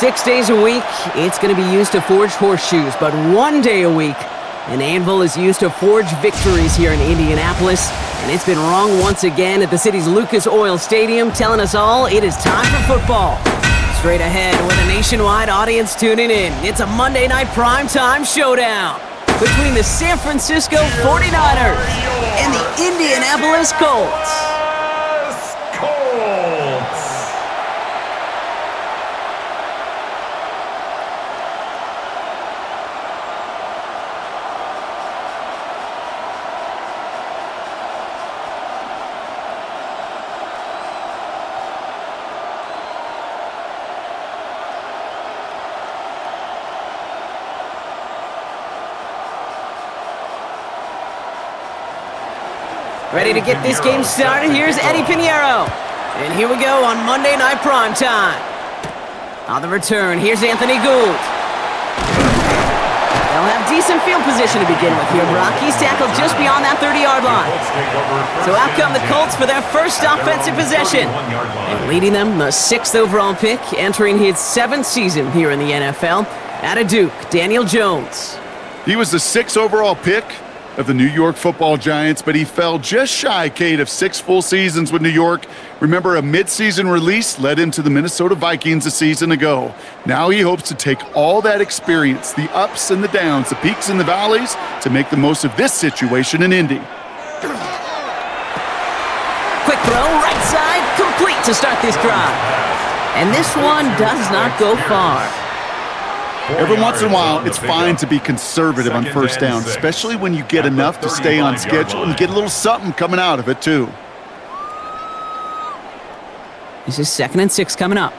6 days a week, it's going to be used to forge horseshoes, but 1 day a week, an anvil is used to forge victories here in Indianapolis, and it's been wrong once again at the city's Lucas Oil Stadium, telling us all it is time for football. Straight ahead with a nationwide audience tuning in, it's a Monday night primetime showdown between the San Francisco 49ers and the Indianapolis Colts. Ready to get this game started? Here's Eddie Pinheiro. And here we go on Monday Night Primetime. On the return, here's Anthony Gould. They'll have decent field position to begin with here, Brock. He's tackled just beyond that 30-yard line. So out come the Colts for their first offensive possession. And leading them, the 6th overall pick, entering his 7th season here in the NFL. Out of Duke, Daniel Jones. He was the 6th overall pick of the New York Football Giants, but he fell just shy, Kate, of 6 full seasons with New York. Remember, a midseason release led him to the Minnesota Vikings a season ago. Now he hopes to take all that experience, the ups and the downs, the peaks and the valleys, to make the most of this situation in Indy. Quick throw, right side, complete to start this drive. And this one does not go far. Every once in a while, it's fine to be conservative on first down, especially when you get enough to stay on schedule and get a little something coming out of it, too. This is 2nd and 6 coming up.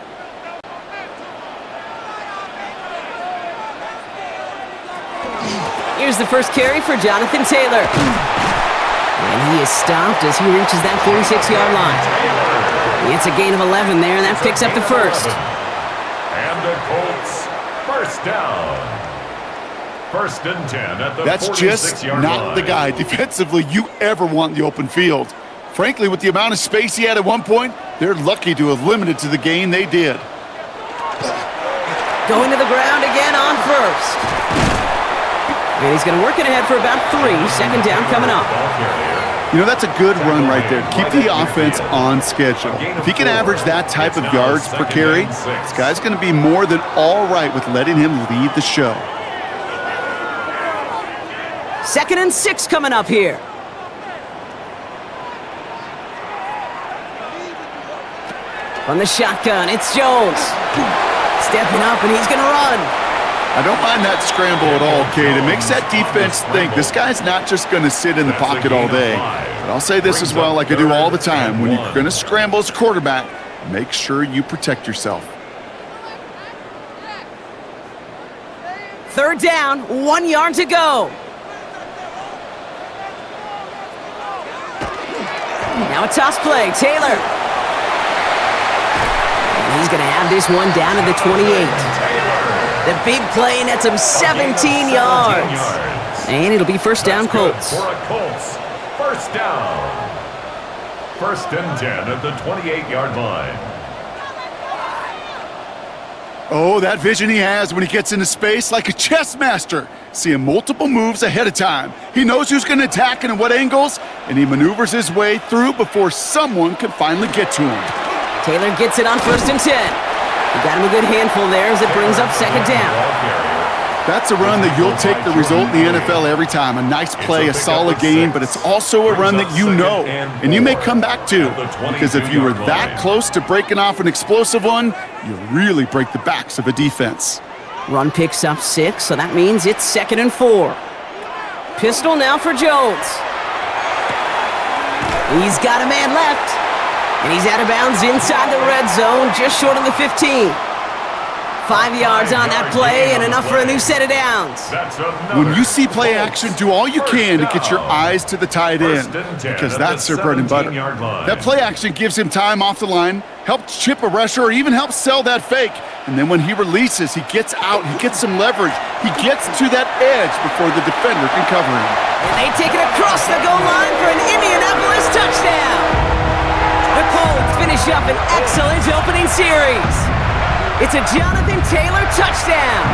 Here's the first carry for Jonathan Taylor. And he is stopped as he reaches that 46-yard line. It's a gain of 11 there, and that picks up the first. And the Colts. First down. 1st and 10 at the 46-yard line. That's just not the guy defensively you ever want in the open field. Frankly, with the amount of space he had at one point, they're lucky to have limited to the gain they did. Going to the ground again on first. And he's going to work it ahead for about 3. 2nd down coming up. You know, that's a good run right there. Keep the offense on schedule. If he can average that type of yards per carry, this guy's going to be more than all right with letting him lead the show. 2nd and 6 coming up here. From the shotgun, it's Jones. Stepping up, and he's going to run. I don't mind that scramble at all, Kate. It makes that defense think this guy's not just going to sit in the pocket all day. But I'll say this as well, like I do all the time. When you're going to scramble as a quarterback, make sure you protect yourself. 3rd down, 1 yard to go. Now a toss play, Taylor. And he's going to have this one down to the 28. The big play nets him 17 yards. And it'll be 1st down, Colts. For a Colts. 1st down. 1st and 10 at the 28-yard line. Oh, that vision he has when he gets into space, like a chess master. Seeing multiple moves ahead of time. He knows who's going to attack and at what angles, and he maneuvers his way through before someone can finally get to him. Taylor gets it on 1st and 10. He got him a good handful there as it brings up 2nd down. That's a run that you'll take the result in the NFL every time. A nice play, a solid game, but it's also a run that you know, and you may come back to. Because if you were that close to breaking off an explosive one, you really break the backs of a defense. Run picks up 6, so that means it's 2nd and 4. Pistol now for Jones. He's got a man left. And he's out of bounds inside the red zone, just short of the 15. 5 yards on that play and enough for a new set of downs. When you see play action, do all you can to get your eyes to the tight end, because that's their bread and butter. That play action gives him time off the line, helps chip a rusher, or even helps sell that fake. And then when he releases, he gets out, he gets some leverage. He gets to that edge before the defender can cover him. And they take it across the goal line for an Indianapolis touchdown. The Colts finish up an excellent opening series. It's a Jonathan Taylor touchdown.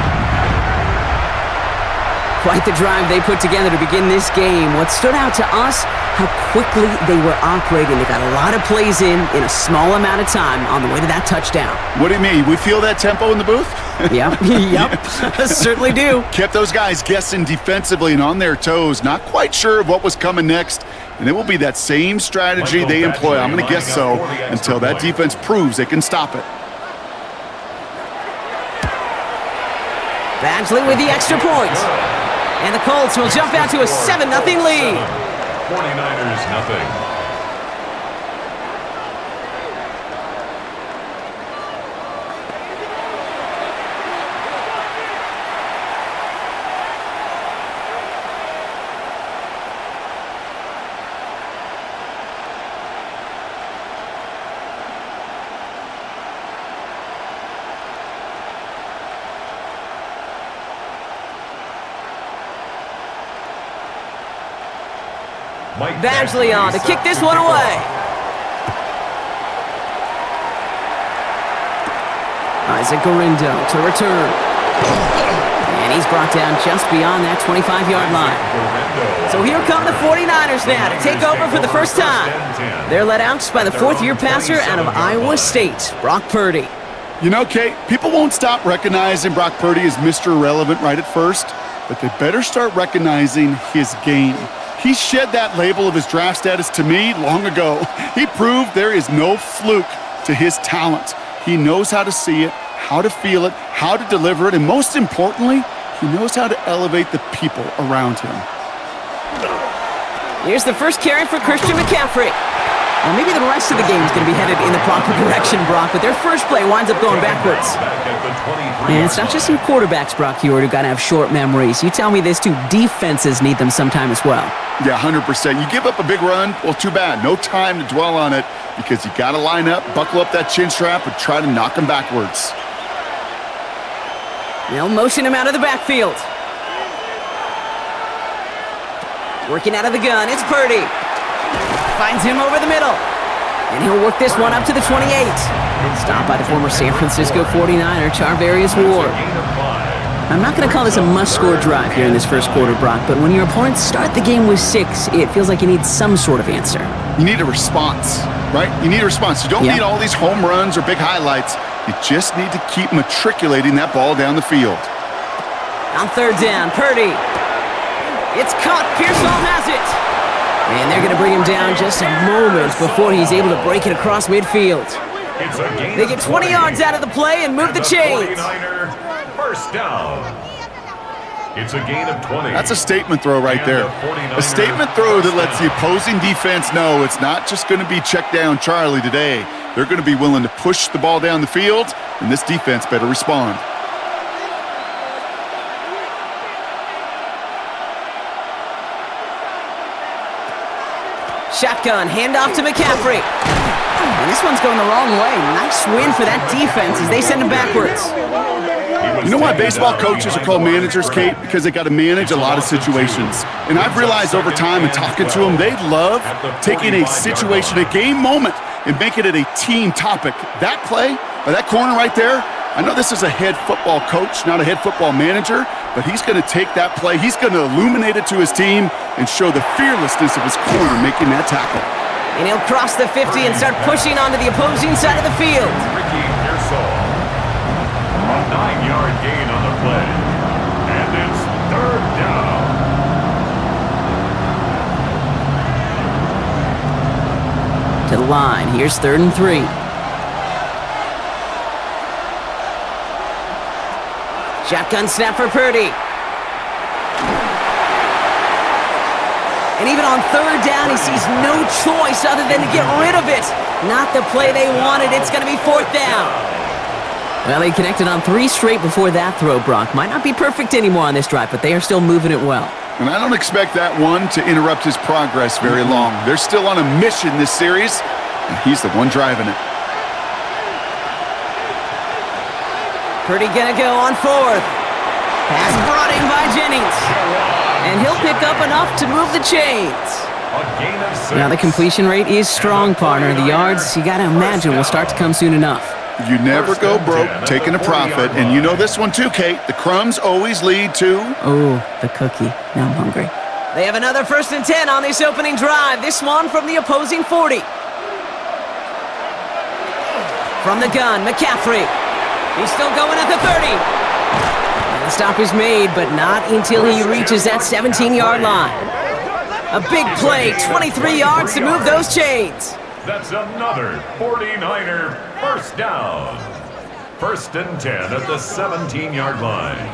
Quite the drive they put together to begin this game. What stood out to us, how quickly they were operating. They got a lot of plays in a small amount of time on the way to that touchdown. What do you mean? We feel that tempo in the booth? Yep. Certainly do. Kept those guys guessing defensively and on their toes, not quite sure of what was coming next. And it will be that same strategy they employ, I'm going to guess so, until that defense proves they can stop it. Badgley with the extra point. And the Colts will jump out to a 7-0 lead. 49ers nothing. Badgley on to kick this one away. Isaac Gorindo to return. And he's brought down just beyond that 25-yard line. So here come the 49ers now to take over for the first time. They're led out by the fourth-year passer out of Iowa State, Brock Purdy. You know, Kate, people won't stop recognizing Brock Purdy as Mr. Irrelevant right at first, but they better start recognizing his game. He shed that label of his draft status to me long ago. He proved there is no fluke to his talent. He knows how to see it, how to feel it, how to deliver it, and most importantly, he knows how to elevate the people around him. Here's the first carry for Christian McCaffrey. Now maybe the rest of the game is going to be headed in the proper direction, Brock, but their first play winds up going backwards. And it's not just some quarterbacks, Brock Hewitt, who got to have short memories. You tell me this too, defenses need them sometime as well. Yeah, 100%. You give up a big run, well, too bad. No time to dwell on it because you got to line up, buckle up that chin strap, and try to knock them backwards. They'll motion him out of the backfield. Working out of the gun, it's Purdy. Finds him over the middle. And he'll work this one up to the 28. Stopped by the former San Francisco 49er, Charvarius Ward. I'm not going to call this a must-score drive here in this first quarter, Brock, but when your opponents start the game with 6, it feels like you need some sort of answer. You need a response, right? You need a response. You don't need all these home runs or big highlights. You just need to keep matriculating that ball down the field. On third down, Purdy. It's caught. Pearsall has it. And they're going to bring him down just a moment before he's able to break it across midfield. They get 20 yards out of the play and move the chains. First down. It's a gain of 20. That's a statement throw right there. A statement throw that lets the opposing defense know it's not just going to be check down Charlie today. They're going to be willing to push the ball down the field, and this defense better respond. Shotgun, handoff to McCaffrey. And this one's going the wrong way. Nice win for that defense as they send him backwards. You know why baseball coaches are called managers, Kate? Because they got to manage a lot of situations. And I've realized over time in talking to them, they love taking a situation, a game moment, and making it a team topic. That play, or that corner right there, I know this is a head football coach, not a head football manager, but he's going to take that play, he's going to illuminate it to his team and show the fearlessness of his corner making that tackle. And he'll cross the 50 and start pushing onto the opposing side of the field. Ricky Pearsall. A 9-yard gain on the play. And it's third down. To the line. Here's 3rd and 3. Shotgun snap for Purdy. And even on 3rd down, he sees no choice other than to get rid of it. Not the play they wanted. It's going to be 4th down. Well, they connected on 3 straight before that throw, Brock. Might not be perfect anymore on this drive, but they are still moving it well. And I don't expect that one to interrupt his progress very long. They're still on a mission this series, and he's the one driving it. Purdy gonna go on 4th. Pass brought in by Jennings. And he'll pick up enough to move the chains. Now the completion rate is strong, partner. The yards, you gotta imagine, will start to come soon enough. You never go broke taking a profit. And you know this one too, Kate. The crumbs always lead to... Oh, the cookie. Now I'm hungry. They have another 1st and 10 on this opening drive. This one from the opposing 40. From the gun, McCaffrey. He's still going at the 30. And the stop is made, but not until he reaches that 17-yard line. A big play, 23 yards to move those chains. That's another 49er first down. 1st and 10 at the 17-yard line.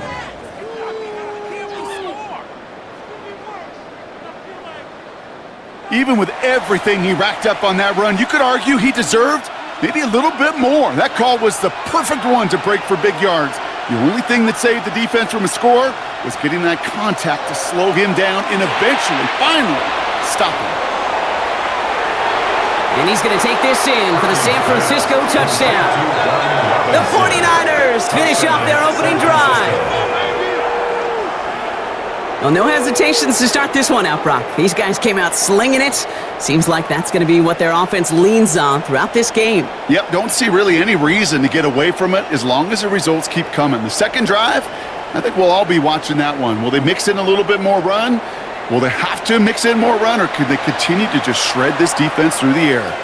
Even with everything he racked up on that run, you could argue he deserved maybe a little bit more. That call was the perfect one to break for big yards. The only thing that saved the defense from a score was getting that contact to slow him down and eventually, finally, stop him. And he's going to take this in for the San Francisco touchdown. The 49ers finish off their opening drive. Well, no hesitations to start this one out, Brock. These guys came out slinging it. Seems like that's going to be what their offense leans on throughout this game. Yep, don't see really any reason to get away from it as long as the results keep coming. The second drive, I think we'll all be watching that one. Will they mix in a little bit more run? Will they have to mix in more run, or could they continue to just shred this defense through the air?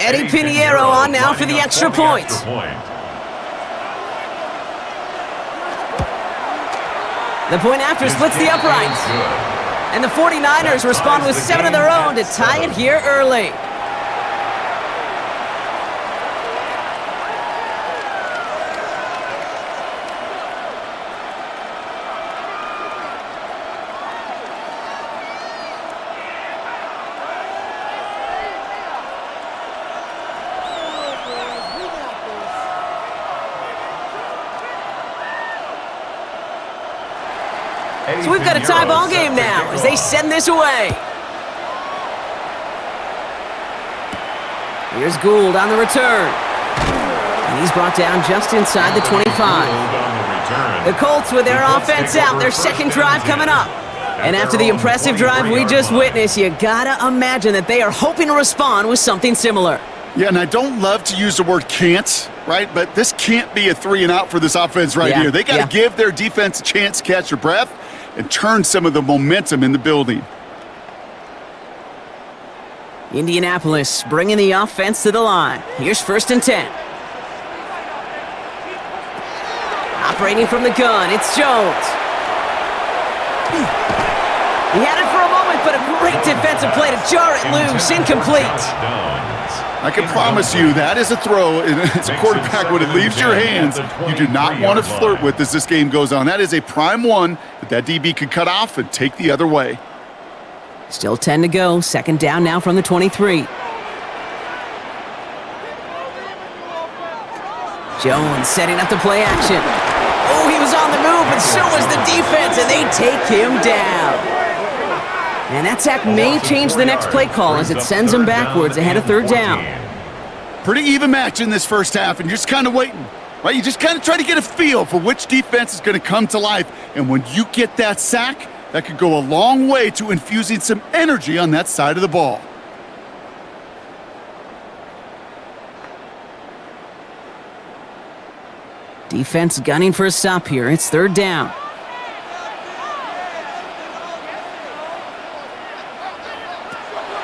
Eddie Pinheiro on now for the extra point. The point after splits the uprights. And the 49ers respond with 7 of their own to tie it here early. So we've got a tie ball game now as they send this away. Here's Gould on the return. And he's brought down just inside the 25. The Colts with their offense out, their second drive coming up. And after the impressive drive we just witnessed, you gotta imagine that they are hoping to respond with something similar. Yeah, and I don't love to use the word can't, right? But this can't be a 3-and-out for this offense right here. They got to give their defense a chance to catch their breath and turn some of the momentum in the building. Indianapolis bringing the offense to the line. Here's 1st and 10. Operating from the gun, it's Jones. He had it for a moment, but a great defensive play to jar it loose. Incomplete. I can promise you that is a throw as a quarterback when it leaves your hands you do not want to flirt with as this game goes on. That is a prime one that DB could cut off and take the other way. Still 10 to go. 2nd down now from the 23. Jones setting up the play action. Oh, he was on the move, but so was the defense, and they take him down. And that sack may change the next play call as it sends them backwards ahead of 3rd down. Pretty even match in this first half, and you're just kind of waiting, right? You just kind of try to get a feel for which defense is going to come to life. And when you get that sack, that could go a long way to infusing some energy on that side of the ball. Defense gunning for a stop here. It's 3rd down.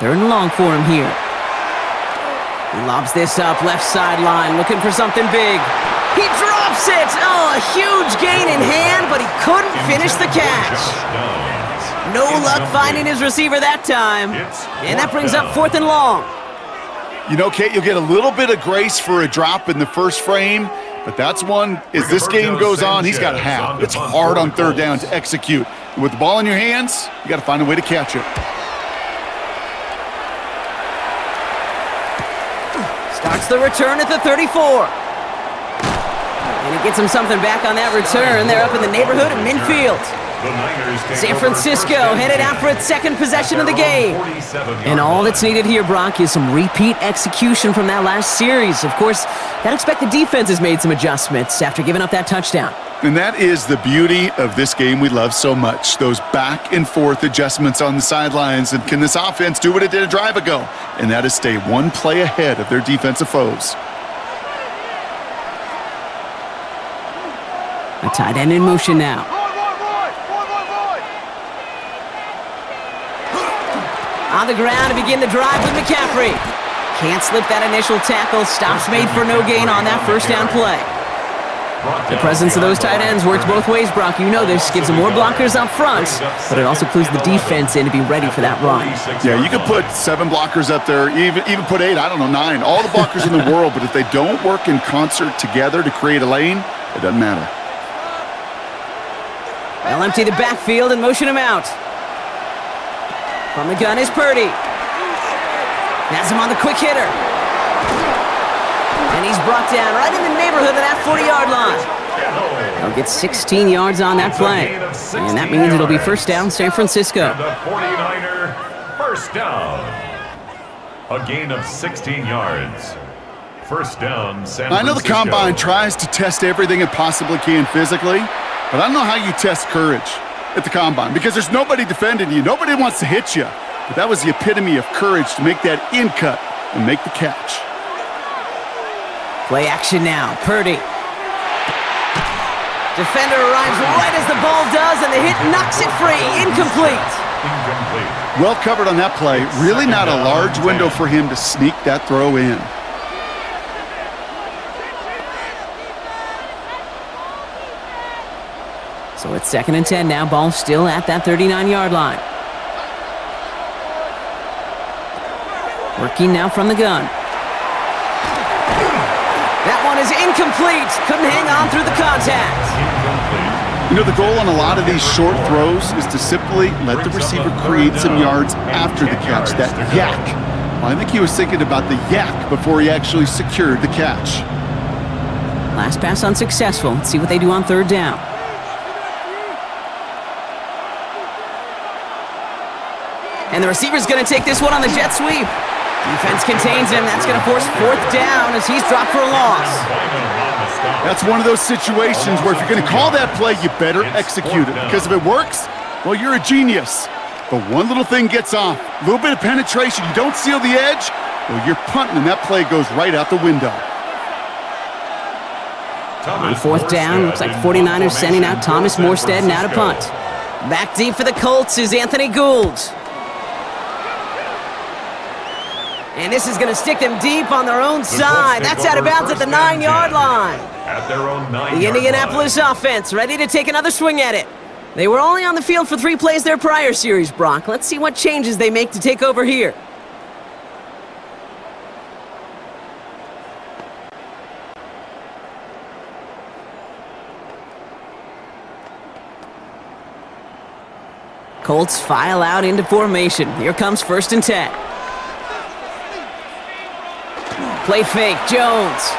Third and long for him here. He lobs this up left sideline, looking for something big. He drops it! Oh, a huge gain in hand, but he couldn't finish the catch. No luck finding his receiver that time. And that brings up 4th and long. You know, Kate, you'll get a little bit of grace for a drop in the first frame, but that's one, as this game goes on, he's got to have. It's hard on 3rd down to execute. And with the ball in your hands, you got to find a way to catch it. Starts the return at the 34. And he gets him something back on that return. They're up in the neighborhood of midfield. San Francisco headed out for its 2nd possession of the game. And all that's needed here, Brock, is some repeat execution from that last series. Of course, I'd expect the defense has made some adjustments after giving up that touchdown. And that is the beauty of this game we love so much. Those back and forth adjustments on the sidelines. And can this offense do what it did a drive ago? And that is stay one play ahead of their defensive foes. A tight end in motion now. On the ground to begin the drive with McCaffrey. Can't slip that initial tackle. Stops made for no gain on that first down play. The presence of those tight ends works both ways, Brock. You know this. Gives them more blockers up front, but it also clues the defense in to be ready for that run. Yeah, you could put 7 blockers up there, even put 8, I don't know, 9. All the blockers in the world, but if they don't work in concert together to create a lane, it doesn't matter. They'll empty the backfield and motion him out. From the gun is Purdy. Has him on the quick hitter. And he's brought down right in the neighborhood of that 40-yard line. They'll get 16 yards on that play. And that means it'll be first down San Francisco. And the 49er first down. A gain of 16 yards. First down San Francisco. I know the Combine tries to test everything it possibly can physically, but I don't know how you test courage at the Combine because there's nobody defending you. Nobody wants to hit you. But that was the epitome of courage to make that in cut and make the catch. Play action now. Purdy. Defender arrives right as the ball does, and the hit knocks it free. Incomplete. Well covered on that play. Really not a large window for him to sneak that throw in. So it's 2nd and 10 now. Ball still at that 39-yard line. Working now from the gun. That one is incomplete. Couldn't hang on through the contact. You know, the goal on a lot of these short throws is to simply let the receiver create some yards after the catch, that yak. Well, I think he was thinking about the yak before he actually secured the catch. Last pass unsuccessful. Let's see what they do on 3rd down. And the receiver's going to take this one on the jet sweep. Defense contains him. That's going to force 4th down as he's dropped for a loss. That's one of those situations where if you're going to call that play, you better execute it. Because if it works, well, you're a genius. But one little thing gets off. A little bit of penetration. You don't seal the edge, well, you're punting, and that play goes right out the window. On 4th down, looks like 49ers sending out Thomas Morstead now to punt. Back deep for the Colts is Anthony Gould. And this is going to stick them deep on their own side. That's out of bounds at the 9-yard line. At their own 9-yard The Indianapolis offense ready to take another swing at it. They were only on the field for 3 plays their prior series, Brock. Let's see what changes they make to take over here. Colts file out into formation. Here comes 1st and 10. Play fake, Jones.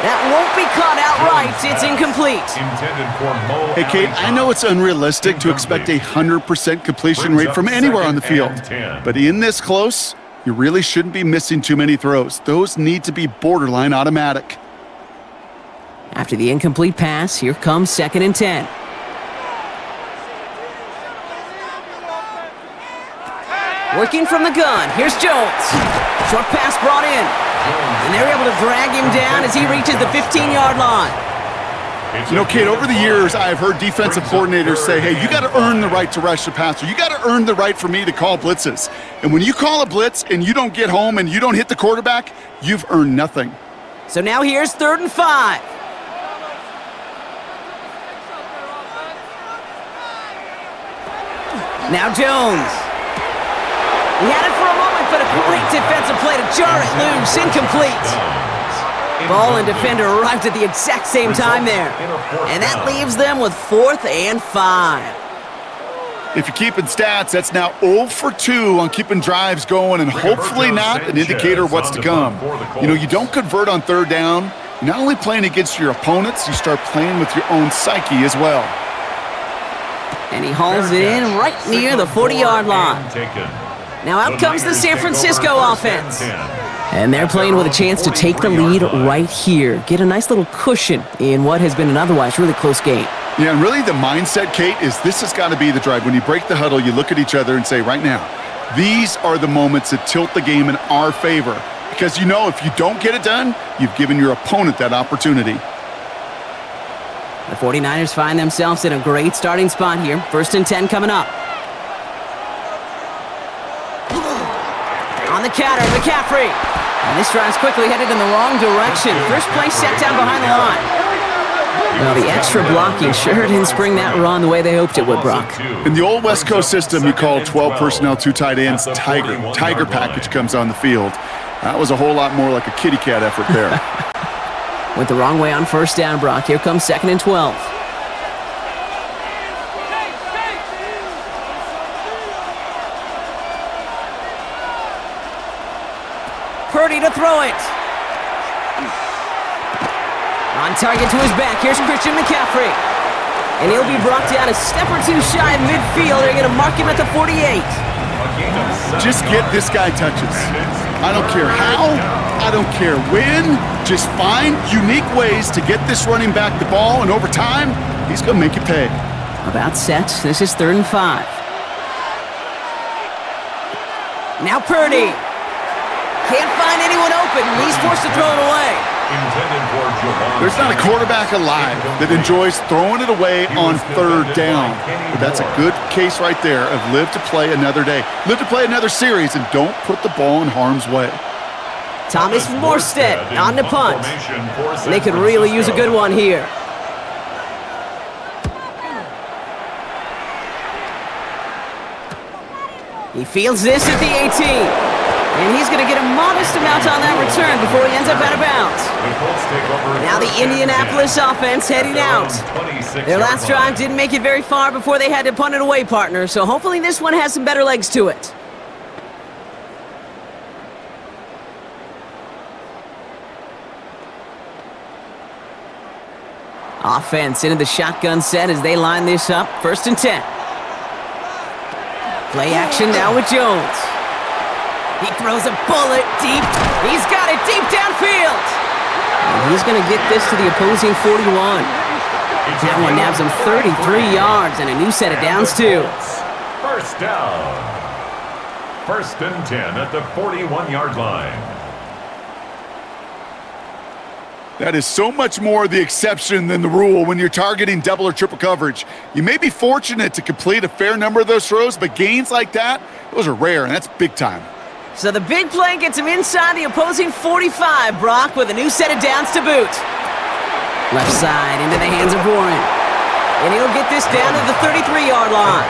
That won't be caught outright. It's incomplete. Hey, Kate, I know it's unrealistic to expect a 100% completion rate from anywhere on the field. But in this close, you really shouldn't be missing too many throws. Those need to be borderline automatic. After the incomplete pass, here comes 2nd and 10. Working from the gun, here's Jones. Short pass brought in. And they're able to drag him down as he reaches the 15-yard line. You know, Kate, over the years, I've heard defensive coordinators say, hey, you got to earn the right to rush the passer. You got to earn the right for me to call blitzes. And when you call a blitz and you don't get home and you don't hit the quarterback, you've earned nothing. So now here's 3rd and 5. Now Jones. He had it for a moment, but a great defensive play to jar it loose. Incomplete. Ball and defender arrived at the exact same time there. And that leaves them with 4th and 5. If you're keeping stats, that's now 0 for 2 on keeping drives going and hopefully not an indicator of what's to come. You know, you don't convert on 3rd down. You're not only playing against your opponents, you start playing with your own psyche as well. And he hauls it in right near the 40-yard line. Now out comes the San Francisco offense. And they're playing with a chance to take the lead right here. Get a nice little cushion in what has been an otherwise really close game. Yeah, and really the mindset, Kate, is this has got to be the drive. When you break the huddle, you look at each other and say, right now, these are the moments that tilt the game in our favor. Because you know if you don't get it done, you've given your opponent that opportunity. The 49ers find themselves in a great starting spot here. 1st and 10 coming up. On the counter, McCaffrey. And this drive's quickly headed in the wrong direction. First play set down behind the line. Well, the extra blocking sure didn't spring that run the way they hoped it would, Brock. In the old West Coast system, you call 12 personnel, 2 tight ends, Tiger package comes on the field. That was a whole lot more like a kitty cat effort there. Went the wrong way on 1st down, Brock. Here comes 2nd and 12. Purdy to throw it. On target to his back. Here's Christian McCaffrey. And he'll be brought down a step or two shy of midfield. They're going to mark him at the 48. Just get this guy touches. I don't care how. I don't care when. Just find unique ways to get this running back the ball, and over time, he's going to make it pay. About set. This is 3rd and 5. Now Purdy. Can't find anyone open. He's forced to throw it away. There's not a quarterback alive that enjoys throwing it away on 3rd down. But that's a good case right there of live to play another day. Live to play another series and don't put the ball in harm's way. Thomas Morstead on the punt. And they could really use a good one here. He fields this at the 18. And he's going to get a modest amount on that return before he ends up out of bounds. Now the Indianapolis offense heading out. Their last drive didn't make it very far before they had to punt it away, partner. So hopefully this one has some better legs to it. Offense into the shotgun set as they line this up. 1st and 10. Play action now with Jones. He throws a bullet deep. He's got it deep downfield. And he's going to get this to the opposing 41. That one nabs him 33 yards and a new set of downs, too. 1st down. 1st and 10 at the 41-yard line. That is so much more the exception than the rule when you're targeting double or triple coverage. You may be fortunate to complete a fair number of those throws, but gains like that, those are rare, and that's big time. So the big play gets him inside the opposing 45, Brock, with a new set of downs to boot. Left side into the hands of Warren. And he'll get this down to the 33-yard line.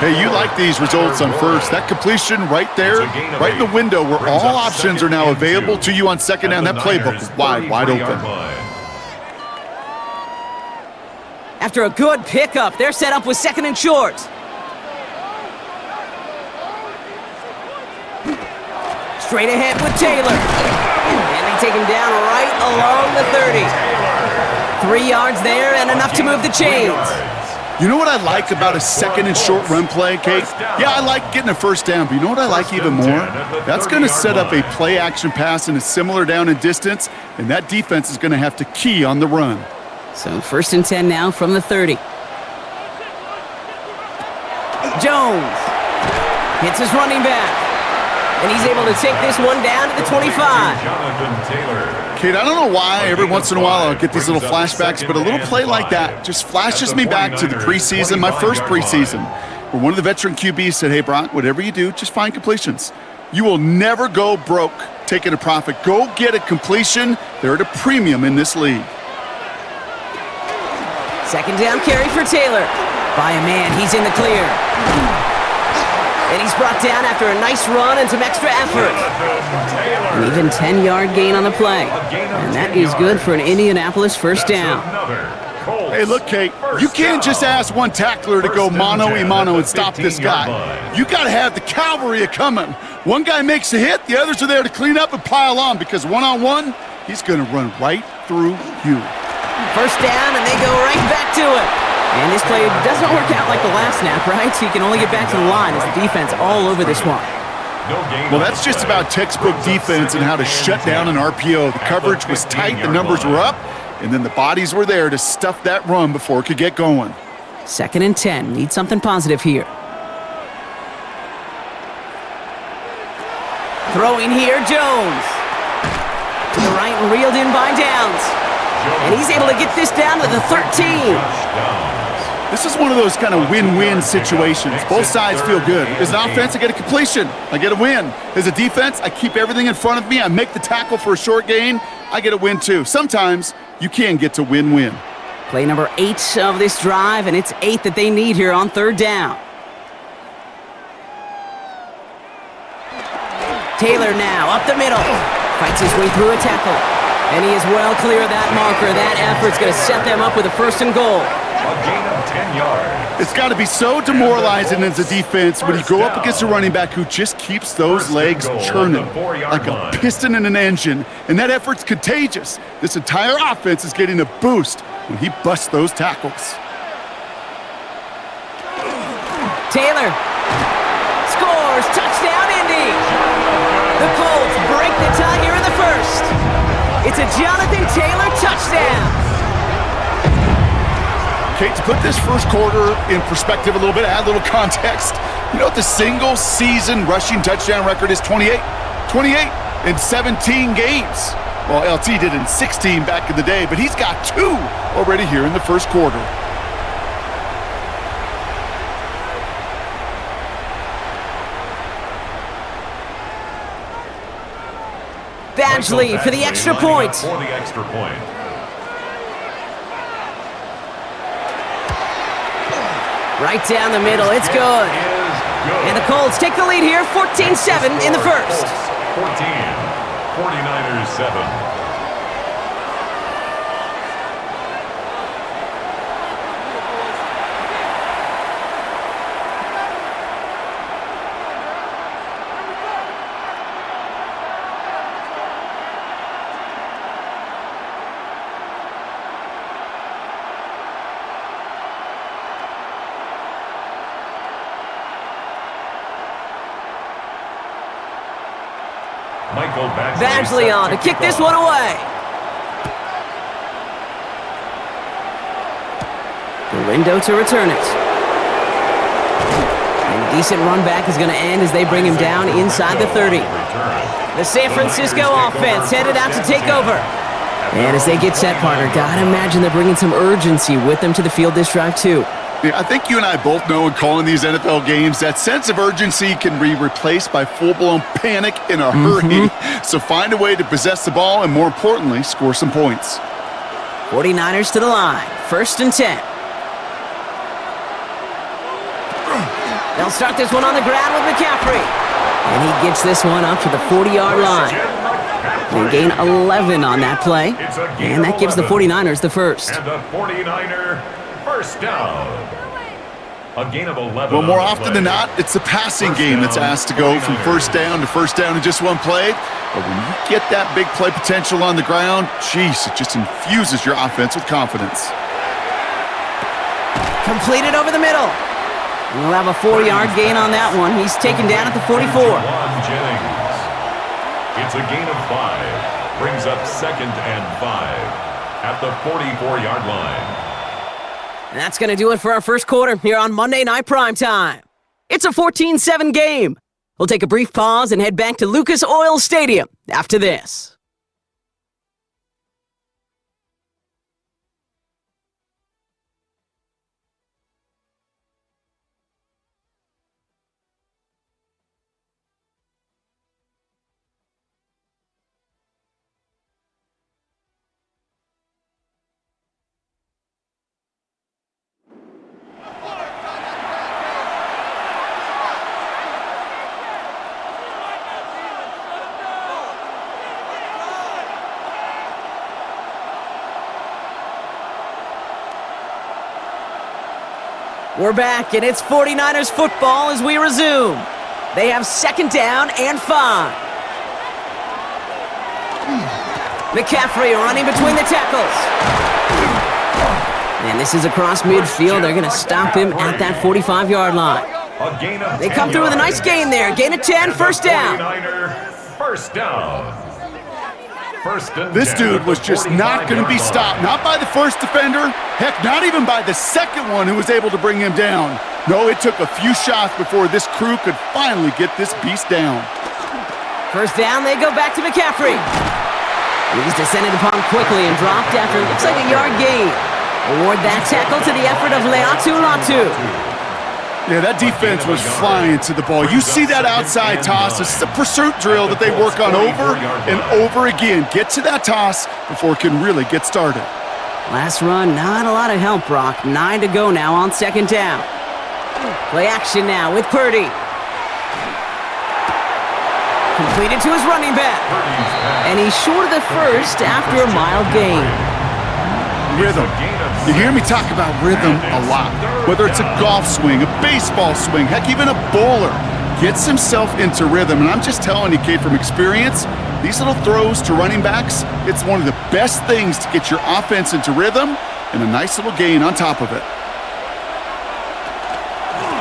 Hey, you like these results on 1st. That completion right there, right in the window where all options are now available to you on 2nd down. That playbook is wide open. After a good pickup, they're set up with 2nd and short. Straight ahead with Taylor. And they take him down right along the 30. 3 yards there and enough to move the chains. You know what I like about a 2nd and short run play, Kate? Yeah, I like getting a 1st down, but you know what I like even more? That's going to set up a play action pass in a similar down and distance, and that defense is going to have to key on the run. So 1st and 10 now from the 30. Jones hits his running back. And he's able to take this one down to the 25. Kate, I don't know why every once in a while I'll get these little flashbacks, but a little play like that just flashes me back to the preseason, my first preseason, where one of the veteran QBs said, hey, Brock, whatever you do, just find completions. You will never go broke taking a profit. Go get a completion. They're at a premium in this league. 2nd down carry for Taylor. By a man, he's in the clear. And he's brought down after a nice run and some extra effort. An even 10-yard gain on the play. And that is good for an Indianapolis 1st down. Hey, look, Kate, you can't just ask one tackler to go mano-a-mano and stop this guy. You got to have the cavalry coming. One guy makes a hit, the others are there to clean up and pile on, because one-on-one, he's going to run right through you. 1st down, and they go right back to it. And this play doesn't work out like the last snap, right? So you can only get back to the line as the defense all over this one. No gain Well, on that's the just play. about textbook Brings up defense and how to second shut down an and 10. RPO. The At coverage was tight, the 15-yard numbers line. were up, and then the bodies were there to stuff that run before it could get going. 2nd and 10. Need something positive here. Throwing here, Jones. To the right and reeled in by Downs. And he's able to get this down to the 13. This is one of those kind of win-win situations. Both sides feel good. As an offense, I get a completion. I get a win. As a defense, I keep everything in front of me. I make the tackle for a short gain. I get a win, too. Sometimes you can get to win-win. Play number 8 of this drive, and it's 8 that they need here on 3rd down. Taylor now, up the middle. Fights his way through a tackle. And he is well clear of that marker. That effort's going to set them up with a 1st and goal. A gain of 10 yards. It's got to be so demoralizing as a defense when you go up against a running back who just keeps those legs churning like a piston in an engine, and that effort's contagious. This entire offense is getting a boost when he busts those tackles. Taylor scores. Touchdown, Indy. The Colts break the tie here in the 1st. It's a Jonathan Taylor touchdown. Kate, to put this first quarter in perspective a little bit, add a little context, you know what the single-season rushing touchdown record is? 28. 28 in 17 games. Well, LT did in 16 back in the day, but he's got 2 already here in the first quarter. Badgley for the extra point. For the extra point. Right down the middle, it's good. And the Colts take the lead here, 14-7 in the 1st. 14, 49ers 7. Badgley on to kick this one away. Galindo to return it. And a decent run back is going to end as they bring him down inside the 30. The San Francisco offense headed out to take over. And as they get set, partner, gotta imagine they're bringing some urgency with them to the field this drive too. Yeah, I think you and I both know in calling these NFL games that sense of urgency can be replaced by full-blown panic in a hurry. So find a way to possess the ball and, more importantly, score some points. 49ers to the line. 1st and 10. They'll start this one on the ground with McCaffrey. And he gets this one up to the 40-yard line. They gain 11 on that play. And that gives the 49ers the 1st. And the 49er first down. A gain of 11. Well, more often than not, it's the passing game that's asked to go from first down in just one play. But when you get that big play potential on the ground, geez, it just infuses your offense with confidence. Completed over the middle. We'll have a 4-yard gain on that one. He's taken down at the 44. Jennings. It's a gain of 5. Brings up 2nd and 5 at the 44-yard line. And that's going to do it for our first quarter here on Monday Night Primetime. It's a 14-7 game. We'll take a brief pause and head back to Lucas Oil Stadium after this. We're back, and it's 49ers football as we resume. They have 2nd down and 5. McCaffrey running between the tackles. And this is across midfield. They're going to stop him at that 45-yard line. A gain of They 10 come through with a nice yards. gain there. Gain of 10, And first the down. 49er, first down. First and This 10 dude at the was just not going to be 45-yard stopped. line. Not by the first defender. Heck, not even by the second one who was able to bring him down. No, it took a few shots before this crew could finally get this beast down. First down, they go back to McCaffrey. He's descended upon quickly and dropped after it looks like a yard gain. Award that tackle to the effort of Leatu Latu. Yeah, that defense was flying to the ball. You see that outside toss. This is a pursuit drill that they work on over and over again. Get to that toss before it can really get started. Last run, not a lot of help, Brock. 9 to go now on second down. Play action now with Purdy. Completed to his running back. And he's short of the first after a mild gain. Rhythm. You hear me talk about rhythm a lot. Whether it's a golf swing, a baseball swing, heck, even a bowler gets himself into rhythm. And I'm just telling you, kid, from experience, these little throws to running backs, it's one of the best things to get your offense into rhythm and a nice little gain on top of it.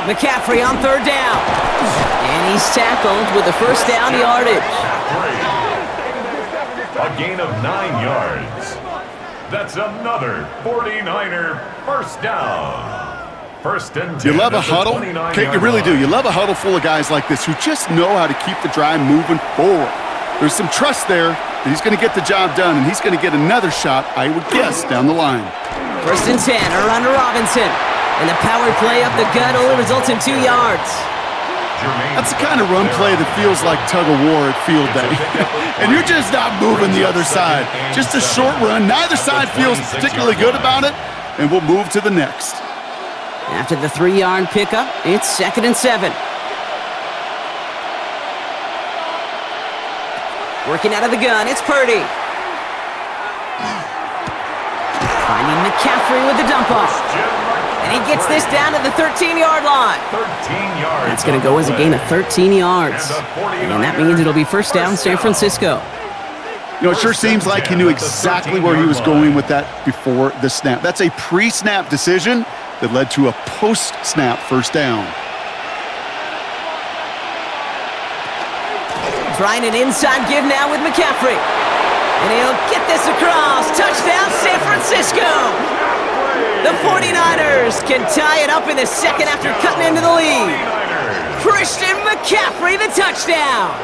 McCaffrey on third down. And he's tackled with the first down yardage. A gain of 9 yards. That's another 49er first down. First and 10. You love a at the huddle? 29-yard Okay, you really do. line. You love a huddle full of guys like this who just know how to keep the drive moving forward. There's some trust there that he's going to get the job done, and he's going to get another shot, I would guess, down the line. First and 10, around to Robinson. And the power play up the gut only results in 2 yards. That's the kind of run play that feels like tug-of-war at field day. And you're just not moving the other side. Just a short run. Neither side feels particularly good about it, and we'll move to the next. After the 3-yard pickup, it's second and 7. Working out of the gun, it's Purdy. Finding McCaffrey with the dump off. And he gets this down to the 13-yard line. 13 yards. That's going to go as a gain of 13 yards. And that means it'll be first down San Francisco. You know, it sure seems like he knew exactly where he was going with that before the snap. That's a pre-snap decision that led to a post-snap first down. Trying an inside give now with McCaffrey. And he'll get this across. Touchdown, San Francisco. The 49ers can tie it up in the second after cutting into the lead. Christian McCaffrey, the touchdown.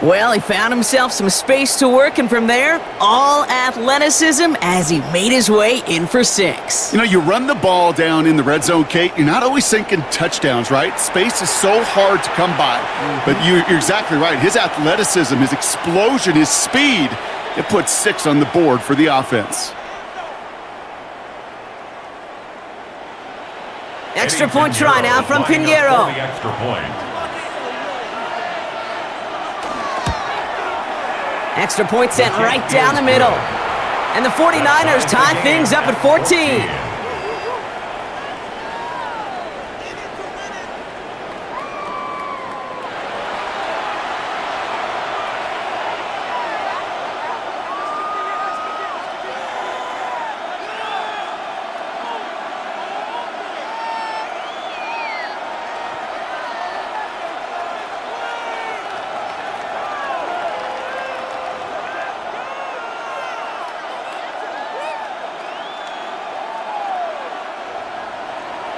Well, he found himself some space to work, and from there, all athleticism as he made his way in for 6. You know, you run the ball down in the red zone, Kate, you're not always thinking touchdowns, right? Space is so hard to come by. But you're exactly right. His athleticism, his explosion, his speed, it puts 6 on the board for the offense. Extra point try now from Pinheiro. Extra point. Extra point sent right down the middle. And the 49ers tie things up at 14.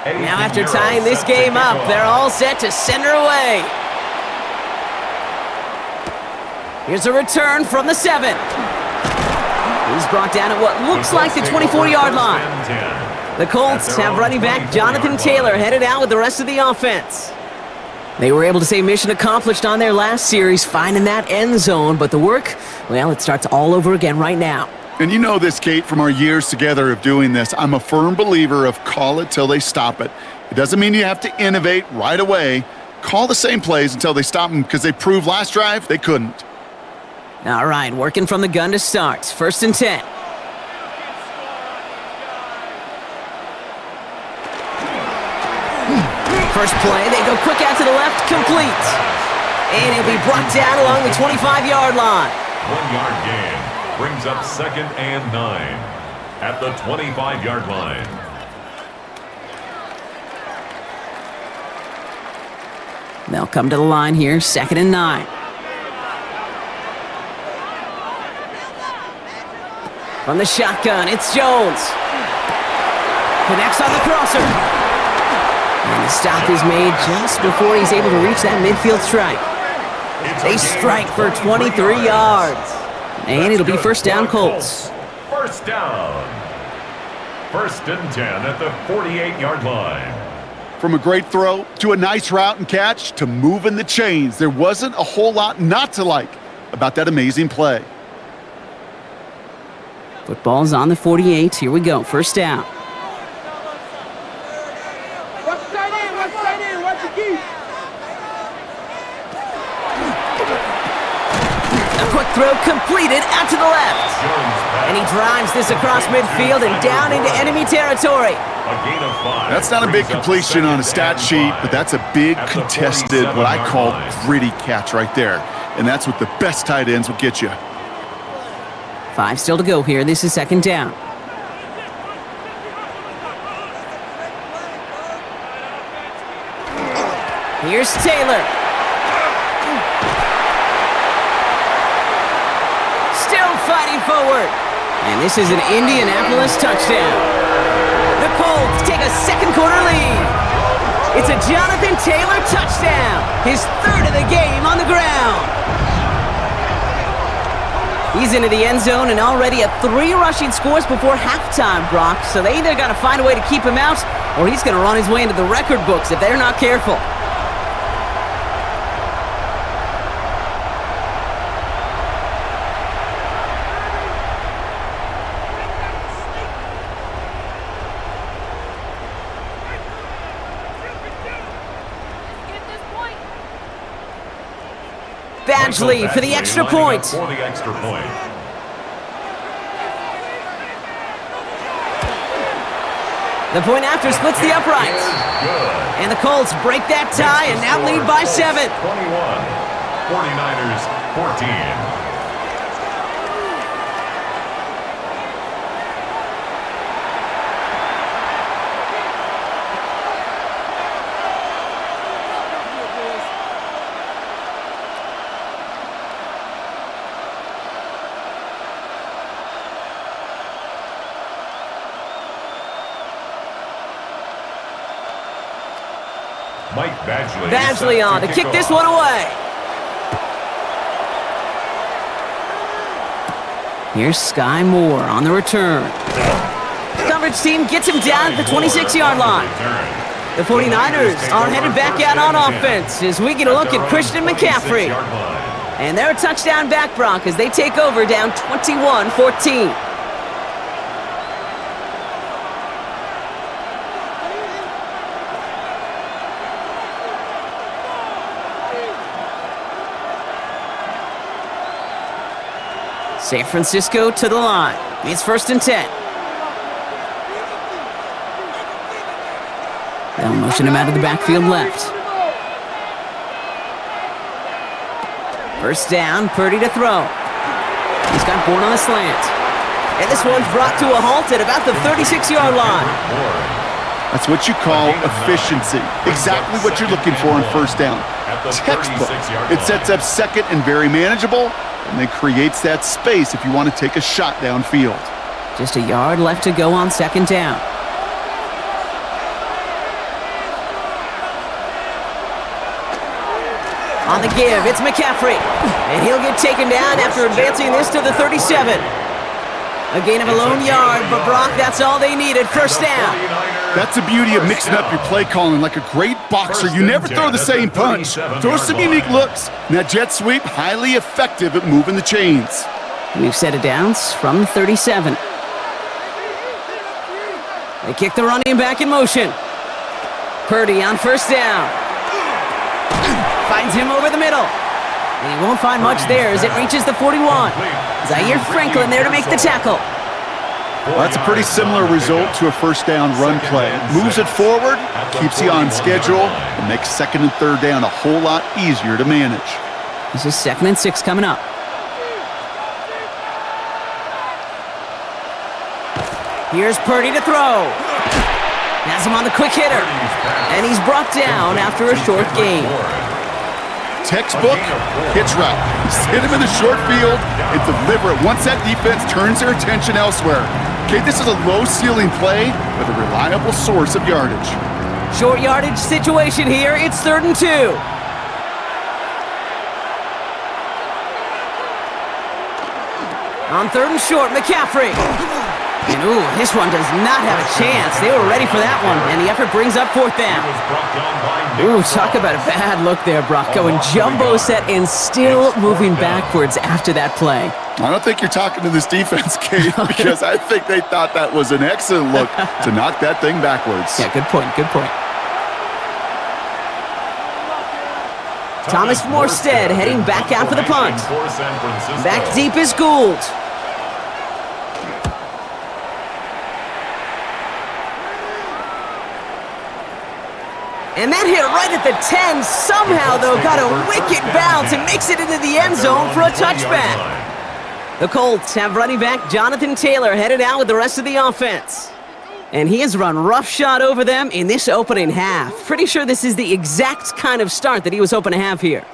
Now after tying this game up, they're all set to send her away. Here's a return from the 7. He's brought down at what looks like the 24-yard line. The Colts have running back Jonathan Taylor headed out with the rest of the offense. They were able to say mission accomplished on their last series, finding that end zone, but the work, well, it starts all over again right now. And you know this, Kate, from our years together of doing this. I'm a firm believer of call it till they stop it. It doesn't mean you have to innovate right away. Call the same plays until they stop them, because they proved last drive they couldn't. All right, working from the gun to start. First and 10. First play, they go quick out to the left, complete. And he'll be brought down along the 25-yard line. 1-yard gain. Brings up second and 9 at the 25-yard line. They'll come to the line here, 2nd and 9. From the shotgun, it's Jones. Connects on the crosser. And the stop is made just before he's able to reach that midfield strike. They strike for 23 yards. And it'll be first down, Colts. First down. 1st and 10 at the 48-yard line. From a great throw to a nice route and catch to moving the chains, there wasn't a whole lot not to like about that amazing play. Football's on the 48. Here we go. First down. A quick throw completed out to the left. And he drives this across midfield and down into enemy territory. That's not a big completion on a stat sheet, but that's a big contested, what I call gritty catch right there. And that's what the best tight ends will get you. 5 still to go here. This is 2nd down. Here's Taylor. Still fighting forward. And this is an Indianapolis touchdown. The Colts take a second-quarter lead. It's a Jonathan Taylor touchdown. His 3rd of the game on the ground. He's into the end zone and already at 3 rushing scores before halftime, Brock. So they either got to find a way to keep him out, or he's going to run his way into the record books if they're not careful. Badgley for the extra point. The point after splits the uprights. And the Colts break that tie and now lead by 7. 21. 49ers 14. Mike Badgley on to kick this one away. Here's Sky Moore on the return. Coverage team gets him down at the 26-yard line. The 49ers are headed back out on offense as we get a look at Christian McCaffrey. And they're a touchdown back, Brock, as they take over down 21-14. San Francisco to the line. It's 1st and 10. They'll motion him out of the backfield left. First down, Purdy to throw. He's got Bourne on the slant. And this one's brought to a halt at about the 36-yard line. That's what you call efficiency. Exactly what you're looking for on first down. Textbook. It sets up second and very manageable, and then creates that space if you want to take a shot downfield. Just a yard left to go on 2nd down. On the give, it's McCaffrey. And he'll get taken down after advancing this to the 37. A gain of a lone yard, but Brock, that's all they needed. First down. That's the beauty of mixing up your play calling. Like a great boxer, you never throw the same punch. Throw some unique looks. And that jet sweep, highly effective at moving the chains. We've set it downs from the 37. They kick the running back in motion. Purdy on first down. Finds him over the middle. And he won't find much there as it reaches the 41. Zaire Franklin there to make the tackle. Well, that's a pretty similar result to a first down run play. Moves it forward, keeps you on schedule, and makes 2nd and 3rd down a whole lot easier to manage. This is 2nd and 6 coming up. Here's Purdy to throw. Has him on the quick hitter. And he's brought down after a short gain. Textbook hitch route. Just hit him in the short field and deliver it once that defense turns their attention elsewhere. Okay, this is a low-ceiling play, but a reliable source of yardage. Short yardage situation here. It's 3rd and 2. On 3rd and short, McCaffrey. And ooh, this one does not have a chance. They were ready for that one, and the effort brings up 4th down. Ooh, talk about a bad look there, Brock. Going jumbo set and still moving backwards after that play. I don't think you're talking to this defense, Kate, because I think they thought that was an excellent look to knock that thing backwards. Yeah, good point, good point. Thomas Morstead heading back out for the punt. Back deep is Gould. And that hit right at the 10. Somehow, though, got a wicked bounce and makes it into the end zone for a touchback. The Colts have running back Jonathan Taylor headed out with the rest of the offense. And he has run roughshod over them in this opening half. Pretty sure this is the exact kind of start that he was hoping to have here.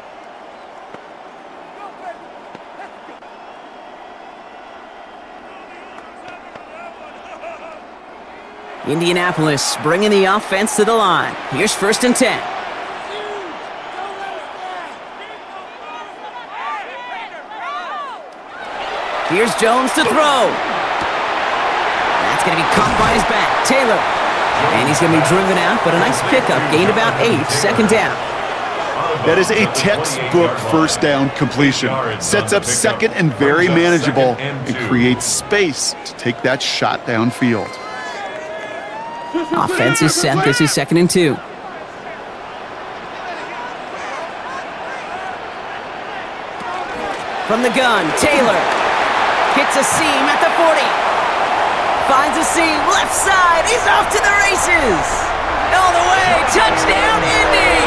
Indianapolis bringing the offense to the line. Here's 1st and 10. Here's Jones to throw. That's going to be caught by his back. Taylor. And he's going to be driven out, but a nice pickup. Gained about 8. 2nd down. That is a textbook 1st down completion. Sets up 2nd and very manageable and creates space to take that shot downfield. Offense is set. This is 2nd and 2. From the gun, Taylor hits a seam at the 40. Finds a seam, left side. He's off to the races. All the way, touchdown, Indy.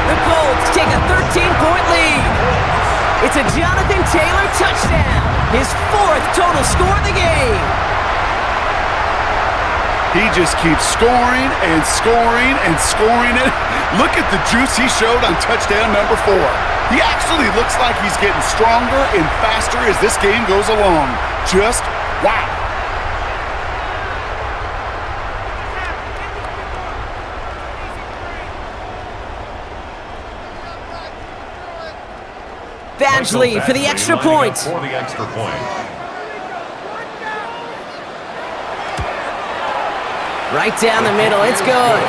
The Colts take a 13-point lead. It's a Jonathan Taylor touchdown. His 4th total score of the game. He just keeps scoring and scoring and scoring it. Look at the juice he showed on touchdown number 4. He actually looks like he's getting stronger and faster as this game goes along. Just wow. Badgley for the extra point. Right down the middle, it's good.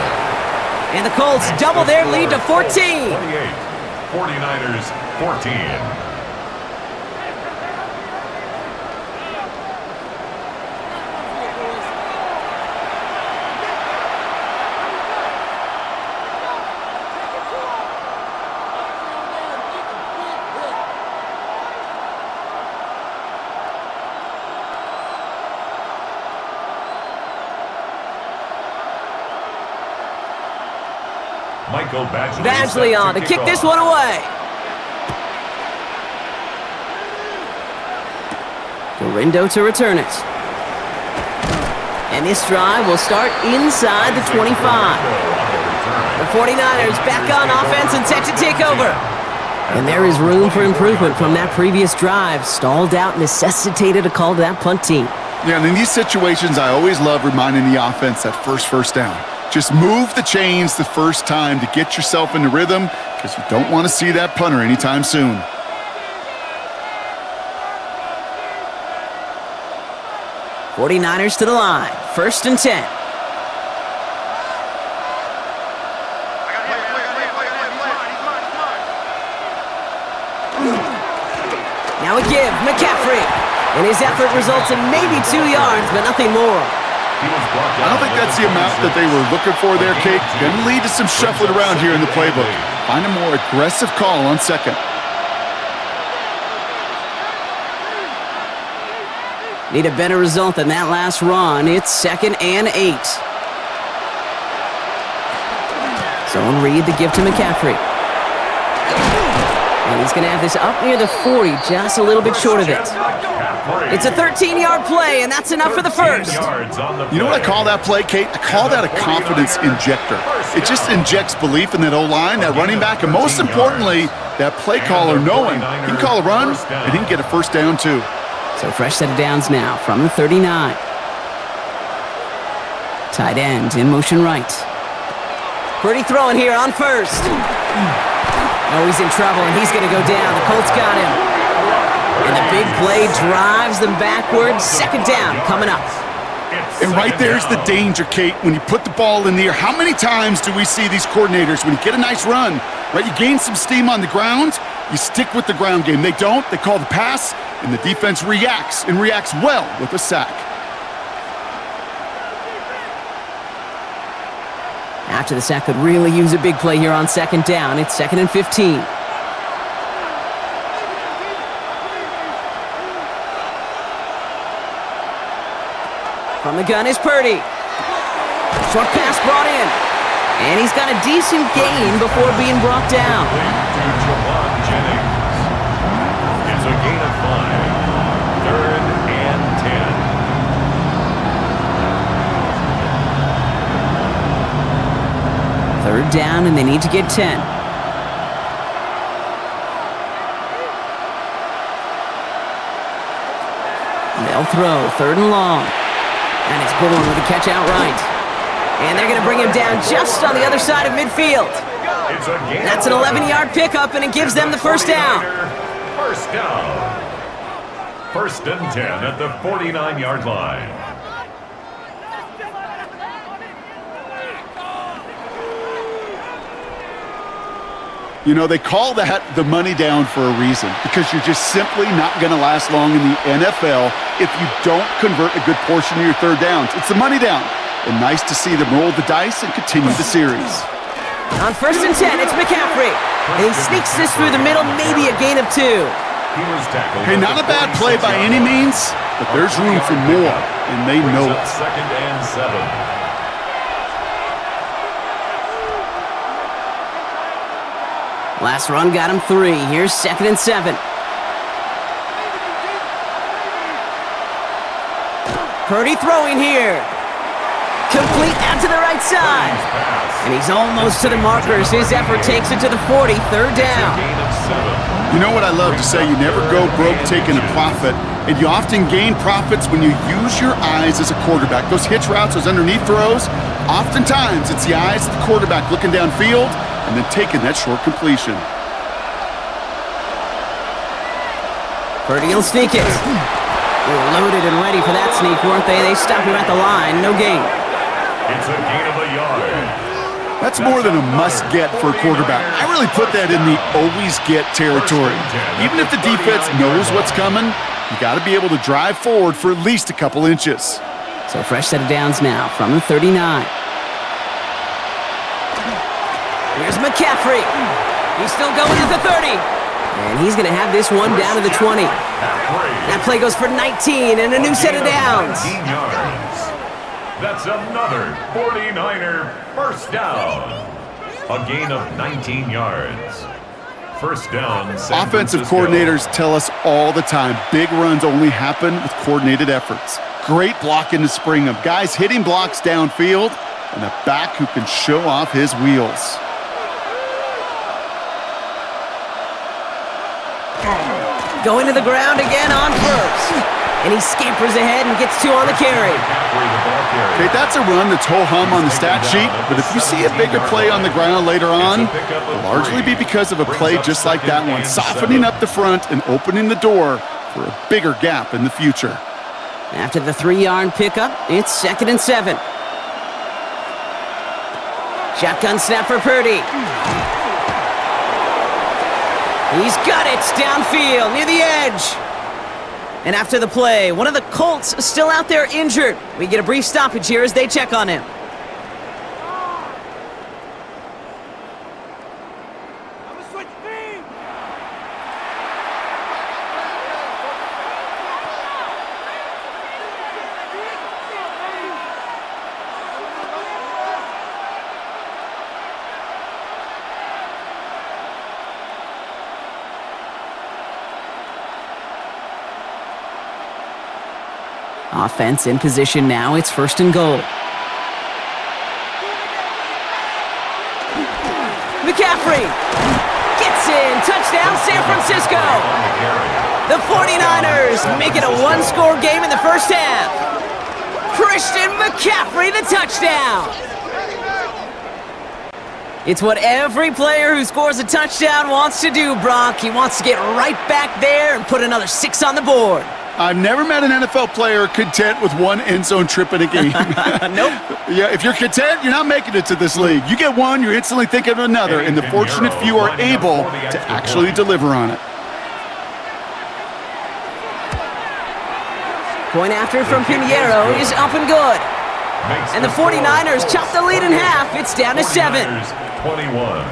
And the Colts double their lead to 14. 49ers 14. Badgley on to kick this one away. Gorindo to return it. And this drive will start inside the 25. The 49ers back on offense and set to take over. And there is room for improvement from that previous drive. Stalled out, necessitated a call to that punt team. Yeah, and in these situations, I always love reminding the offense that first down. Just move the chains the first time to get yourself into rhythm because you don't want to see that punter anytime soon. '49ers to the line. 1st and 10. Now a give, McCaffrey. And his effort results in maybe 2 yards, but nothing more. I don't think that's the amount that they were looking for there, Kate. Going to lead to some shuffling around here in the playbook. Find a more aggressive call on 2nd. Need a better result than that last run. It's 2nd and 8. Zone read the give to McCaffrey. And he's going to have this up near the 40, just a little bit short of it. It's a 13-yard play, and that's enough for the first. You know what I call that play, Kate? I call that a confidence injector. It just injects belief in that O-line, that running back, and most importantly, that play caller knowing he can call a run and he can get a first down too. So fresh set of downs now from the 39. Tight end in motion right. Purdy throwing here on first. Oh, he's in trouble, and he's going to go down. The Colts got him. And the big play drives them backwards. Second down coming up. And right there's the danger, Kate. When you put the ball in the air, how many times do we see these coordinators, when you get a nice run, right, you gain some steam on the ground, you stick with the ground game. They don't. They call the pass, and the defense reacts, and reacts well with a sack. After the sack, could really use a big play here on second down. It's 2nd and 15. From the gun is Purdy. Short pass brought in. And he's got a decent gain before being brought down. It's a gain of 5. 3rd and 10. Third down, and they need to get 10. They'll throw 3rd and long. And it's Bourne with a catch outright. And they're going to bring him down just on the other side of midfield. That's an 11-yard pickup, and it gives them the first down. First down. 1st and 10 at the 49-yard line. You know, they call that the money down for a reason, because you're just simply not going to last long in the NFL if you don't convert a good portion of your third downs. It's the money down. And nice to see them roll the dice and continue the series. On 1st and 10, it's McCaffrey. And he sneaks this through the middle, maybe a gain of 2. Hey, not a bad play by any means, but there's room for more, and they know it. 2nd and 7. Last run got him 3. Here's 2nd and 7. Purdy throwing here. Complete out to the right side. And he's almost to the markers. His effort takes it to the 40. 3rd down. You know what I love to say? You never go broke taking a profit, and you often gain profits when you use your eyes as a quarterback. Those hitch routes, those underneath throws, oftentimes it's the eyes of the quarterback looking downfield and then taking that short completion. Purdy will sneak it. They were loaded and ready for that sneak, weren't they? They stopped him at the line. No gain. It's a gain of a yard. That's more than a must-get for a quarterback. I really put that in the always-get territory. Even if the defense knows what's coming, you got to be able to drive forward for at least a couple inches. So fresh set of downs now from the 39. Here's McCaffrey. He's still going at the 30. And he's going to have this one down to the 20. That play goes for 19 and a new set of downs. That's another 49er first down. A gain of 19 yards. First down. Offensive coordinators tell us all the time, big runs only happen with coordinated efforts. Great blocking to spring them. Guys hitting blocks downfield, and a back who can show off his wheels. Going to the ground again on first. And he scampers ahead and gets 2 on the carry. Okay, that's a run that's ho-hum on the stat sheet, but if you see a bigger play on the ground later on, it'll largely be because of a play just like that one, softening up the front and opening the door for a bigger gap in the future. After the 3-yard pickup, it's 2nd and 7. Shotgun snap for Purdy. He's got it downfield near the edge. And after the play, one of the Colts still out there injured. We get a brief stoppage here as they check on him. Offense in position now. It's 1st and goal. McCaffrey gets in. Touchdown, San Francisco. The 49ers make it a one-score game in the first half. Christian McCaffrey, the touchdown. It's what every player who scores a touchdown wants to do, Brock. He wants to get right back there and put another 6 on the board. I've never met an NFL player content with one end zone trip in a game. Nope. Yeah, if you're content, you're not making it to this league. You get one, you're instantly thinking of another, and the fortunate few are able to actually deliver on it. Point after from Pinheiro is up and good. And the 49ers chop the lead in half. It's down to 7. 21.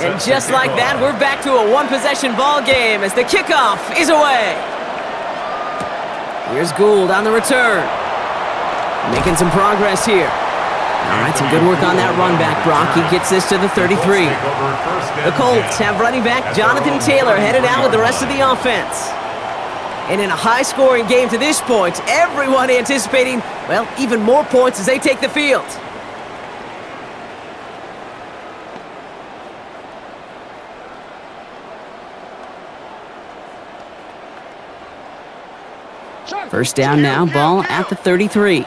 And just like that, we're back to a one-possession ball game as the kickoff is away. Here's Gould on the return. Making some progress here. All right, some good work on that run back, Brock. He gets this to the 33. The Colts have running back Jonathan Taylor headed out with the rest of the offense. And in a high-scoring game to this point, everyone anticipating, well, even more points as they take the field. First down now, ball at the 33.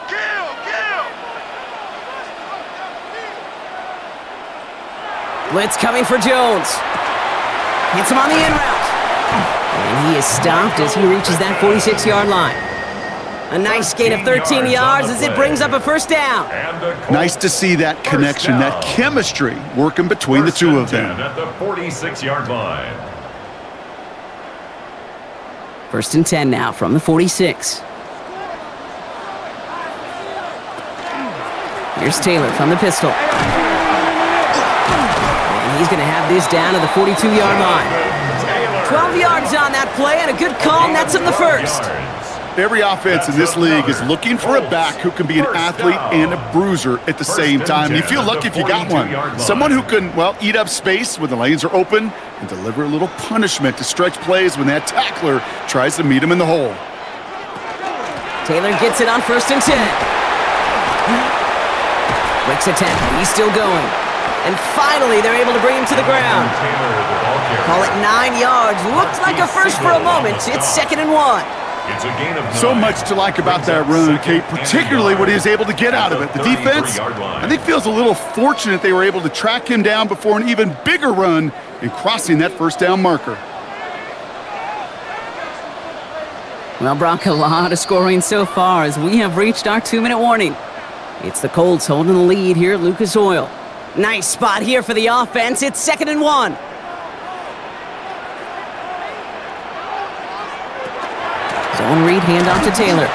Blitz coming for Jones. Hits him on the in route. And he is stopped as he reaches that 46-yard line. A nice gain of 13 yards as it brings up a first down. Nice to see that connection, that chemistry working between the two of them. At the 46-yard line. 1st and 10 now from the 46. Here's Taylor from the pistol. And he's going to have this down to the 42-yard line. 12 yards on that play and a good call, and that's in the first. Every offense in this league is looking for a back who can be an athlete and a bruiser at the same time. You feel lucky if you got one. Someone who can, well, eat up space when the lanes are open and deliver a little punishment to stretch plays when that tackler tries to meet him in the hole. Taylor gets it on 1st and 10. Breaks a tackle. He's still going. And finally, they're able to bring him to the ground. Call it 9 yards. Looked like a first for a moment. It's 2nd and 1. It's a gain of 9. So much to like about that run, Kate, particularly what he was able to get out of it. The defense, I think, feels a little fortunate they were able to track him down before an even bigger run and crossing that first down marker. Well, Brock, a lot of scoring so far as we have reached our 2-minute warning. It's the Colts holding the lead here at Lucas Oil. Nice spot here for the offense. It's 2nd and 1. Zone read, handoff to Taylor.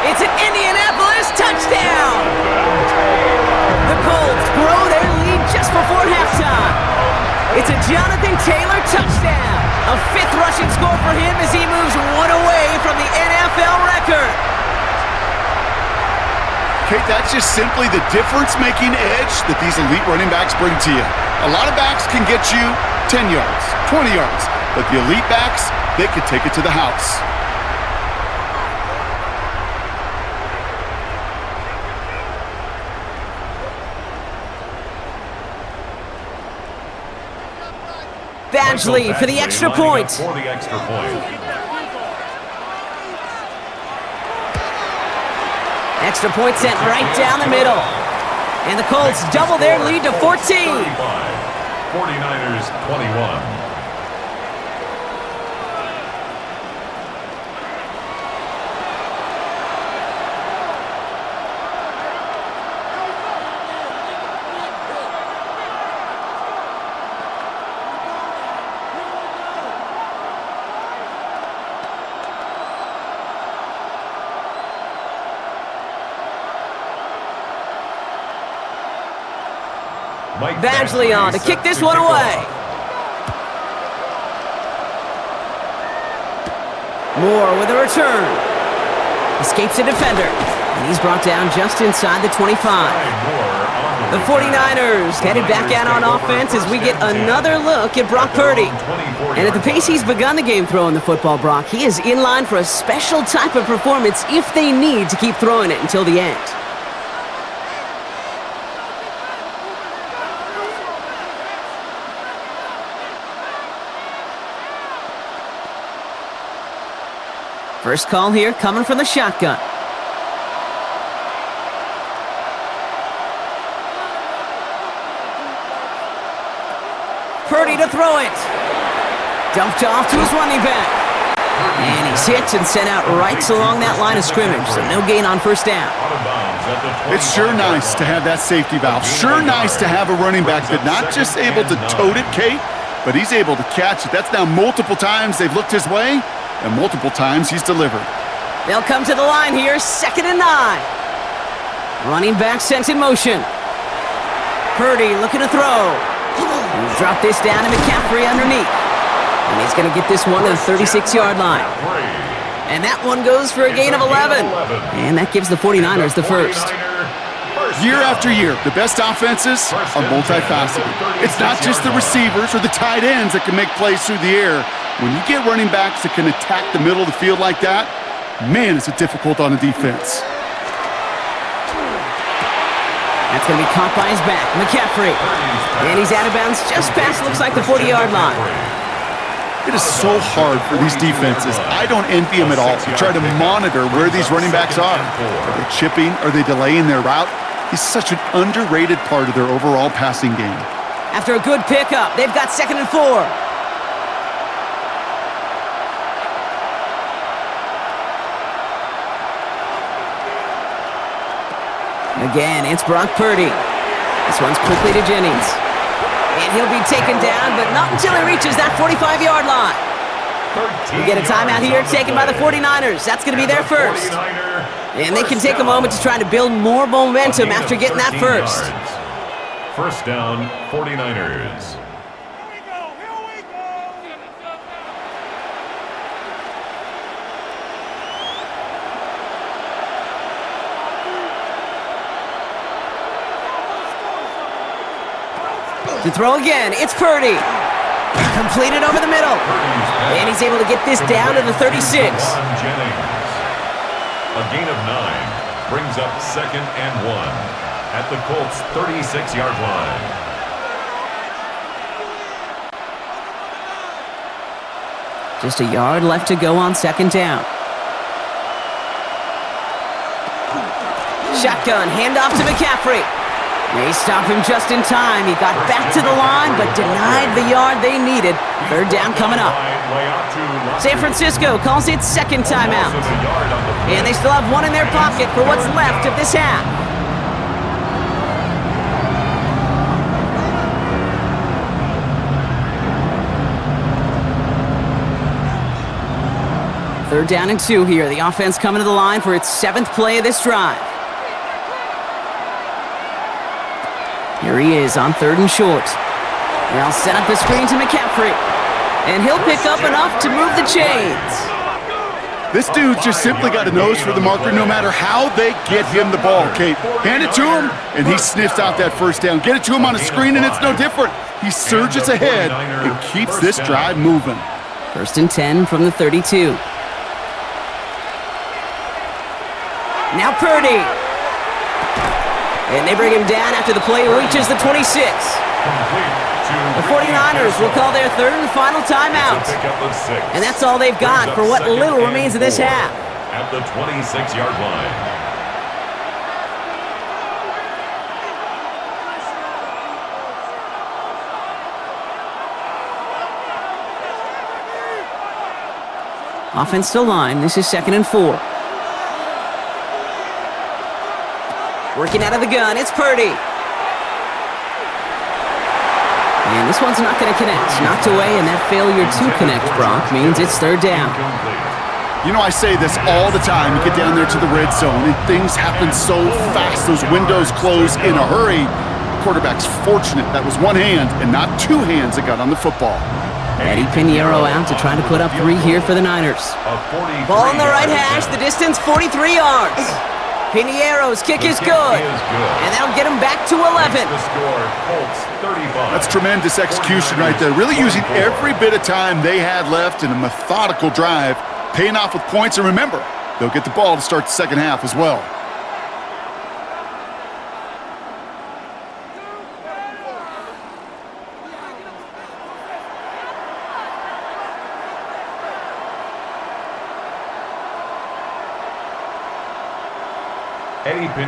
It's an Indianapolis touchdown! The Colts grow their lead just before halftime. It's a Jonathan Taylor touchdown. A 5th rushing score for him as he moves one away from the NFL record. Kate, that's just simply the difference-making edge that these elite running backs bring to you. A lot of backs can get you 10 yards, 20 yards, but the elite backs, they can take it to the house. Badgley for the extra point. Extra point sent right down the middle. And the Colts double their lead to 14. 49ers 21. Badgley on to kick this one away. Moore with a return. Escapes a defender. And he's brought down just inside the 25. The 49ers headed back out on offense as we get another look at Brock Purdy. And at the pace he's begun the game throwing the football, Brock, he is in line for a special type of performance if they need to keep throwing it until the end. First call here coming from the shotgun. Purdy to throw it. Dumped off to his running back. And he's hit and sent out right along that line of scrimmage, so no gain on first down. It's sure nice to have that safety valve. Sure nice to have a running back that not just able to tote it, Kate, but he's able to catch it. That's now multiple times they've looked his way, and multiple times he's delivered. They'll come to the line here, 2nd and 9. Running back sent in motion. Purdy looking to throw. Drop this down to McCaffrey underneath. And he's going to get this one to the 36-yard line. And that one goes for a gain of 11. And that gives the 49ers the first. Year after year, the best offenses are multifaceted. It's not just the receivers or the tight ends that can make plays through the air. When you get running backs that can attack the middle of the field like that, man, is it difficult on a defense. That's going to be caught by his back, McCaffrey. And he's out of bounds just past, looks like, the 40-yard line. It is so hard for these defenses. I don't envy them at all. You try to monitor where these running backs are. Are they chipping? Are they delaying their route? He's such an underrated part of their overall passing game. After a good pickup, they've got 2nd and 4. Again, it's Brock Purdy. This one's quickly to Jennings. And he'll be taken down, but not until he reaches that 45-yard line. We get a timeout here taken by the 49ers. That's going to be their first. And they can take a moment to try to build more momentum after getting that first. First down, 49ers. To throw again, it's Purdy. Completed over the middle. And he's able to get this down to the 36. A gain of 9 brings up 2nd and 1 at the Colts' 36-yard line. Just a yard left to go on 2nd down. Shotgun, handoff to McCaffrey. They stop him just in time. He got back to the line, but denied the yard they needed. 3rd down coming up. San Francisco calls it 2nd timeout. And they still have one in their pocket for what's left of this half. Third down and 2 here. The offense coming to the line for its 7th play of this drive. Here he is on 3rd and short. They'll set up the screen to McCaffrey. And he'll pick up enough to move the chains. This dude's just simply got a nose for the marker no matter how they get him the ball, Kate. Hand it to him, and he sniffs out that first down. Get it to him on a screen, and it's no different. He surges ahead and keeps this drive moving. 1st and 10 from the 32. Now Purdy. And they bring him down after the play reaches the 26. The 49ers will call their 3rd and final timeout. And that's all they've got for what little remains of this half. At the 26-yard line. Offense to line. This is 2nd and 4. Working out of the gun, it's Purdy. And this one's not going to connect. Knocked away, and that failure to connect, Brock, means it's 3rd down. You know, I say this all the time. You get down there to the red zone, and things happen so fast. Those windows close in a hurry. quarterback's fortunate that was one hand and not two hands that got on the football. Eddie Pinheiro out to try to put up 3 here for the Niners. Ball on the right hash, the distance 43 yards. Pinheiro's kick is good, and that'll get him back to 11. The score, Colts 35. That's tremendous execution right there. Really using every bit of time they had left in a methodical drive, paying off with points. And remember, they'll get the ball to start the second half as well.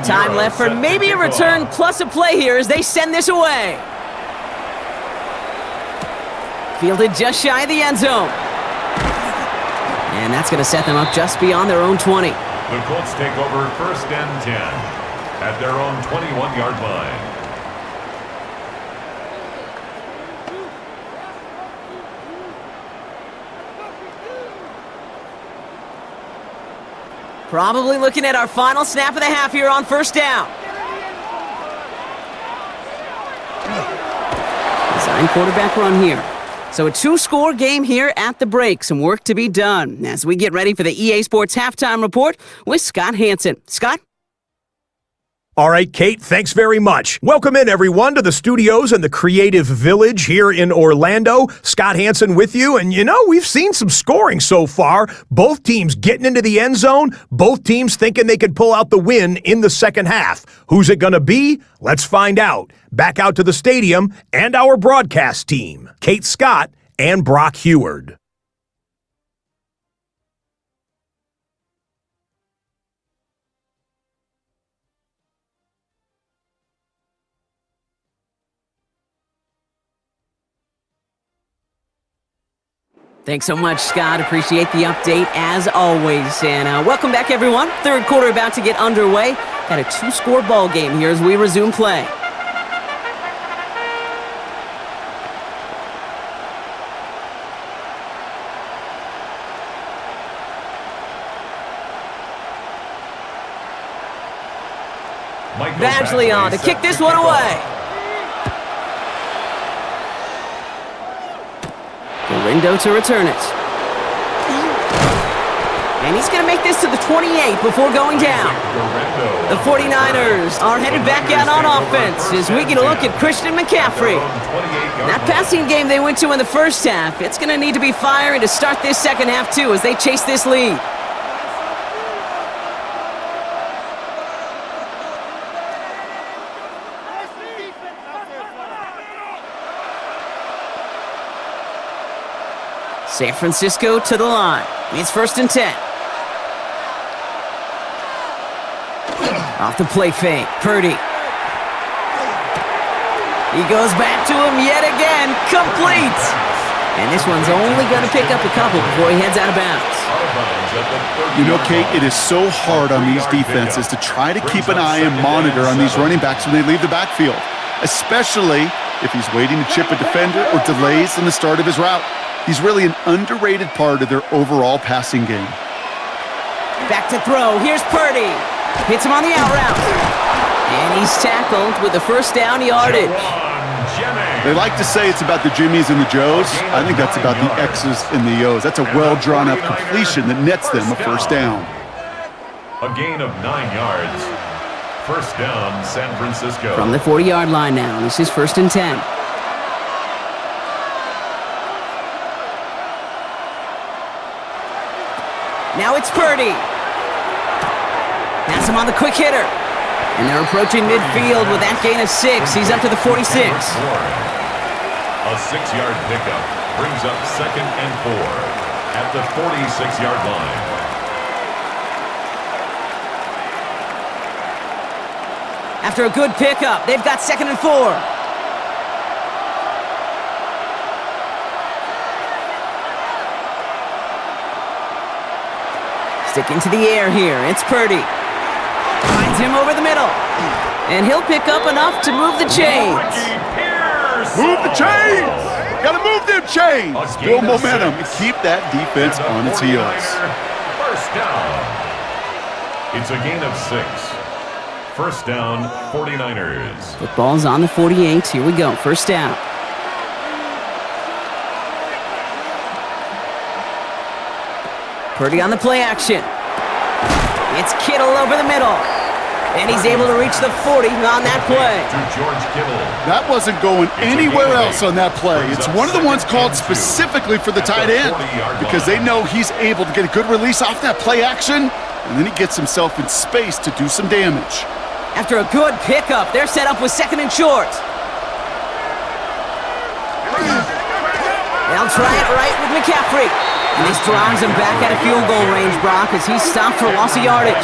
Time left for maybe a return plus a play here as they send this away. Fielded just shy of the end zone. And that's going to set them up just beyond their own 20. The Colts take over 1st and 10 at their own 21-yard line. Probably looking at our final snap of the half here on 1st down. Design quarterback run here. So a 2-score game here at the break. Some work to be done as we get ready for the EA Sports Halftime Report with Scott Hansen. Scott? All right, Kate, thanks very much. Welcome in, everyone, to the studios and the Creative Village here in Orlando. Scott Hansen with you, and we've seen some scoring so far. Both teams getting into the end zone, both teams thinking they could pull out the win in the second half. Who's it going to be? Let's find out. Back out to the stadium and our broadcast team, Kate Scott and Brock Heward. Thanks so much, Scott. Appreciate the update as always. And welcome back, everyone. 3rd quarter about to get underway. Got a 2-score ball game here as we resume play. Badgley on to kick this one away. Window to return it. And he's going to make this to the 28 before going down. The 49ers are headed back out on offense as we get a look at Christian McCaffrey. That passing game they went to in the first half, it's going to need to be firing to start this second half too as they chase this lead. San Francisco to the line. It's 1st and 10. Off the play fake, Purdy. He goes back to him yet again, complete. And this one's only going to pick up a couple before he heads out of bounds. Kate, it is so hard on these defenses to try to keep an eye and monitor on these running backs when they leave the backfield, especially if he's waiting to chip a defender or delays in the start of his route. He's really an underrated part of their overall passing game. Back to throw. Here's Purdy. Hits him on the out route. And he's tackled with the 1st down yardage. They like to say it's about the Jimmies and the Joes. I think that's about the X's and the O's. That's a well-drawn-up completion that nets them a 1st down. A gain of 9 yards. 1st down, San Francisco. From the 40-yard line now. This is 1st and 10. Now it's Purdy. That's him on the quick hitter. And they're approaching midfield with that gain of 6. He's up to the 46. A 6-yard pickup brings up 2nd and 4 at the 46-yard line. After a good pickup, they've got 2nd and 4. Stick into the air here. It's Purdy. Finds him over the middle. And he'll pick up enough to move the chains. Move the chains! Gotta move them chains! Build momentum and keep that defense on its heels. 1st down. It's a gain of 6. First down, 49ers. Football's on the 48. Here we go. First down. Purdy on the play action. It's Kittle over the middle. And he's able to reach the 40 on that play. That wasn't going anywhere else on that play. It's one of the ones called specifically for the tight end because they know he's able to get a good release off that play action, and then he gets himself in space to do some damage. After a good pickup, they're set up with second and short. They'll try it right with McCaffrey. And this drives him back out of field goal range, Brock, as he's stopped for loss of yardage.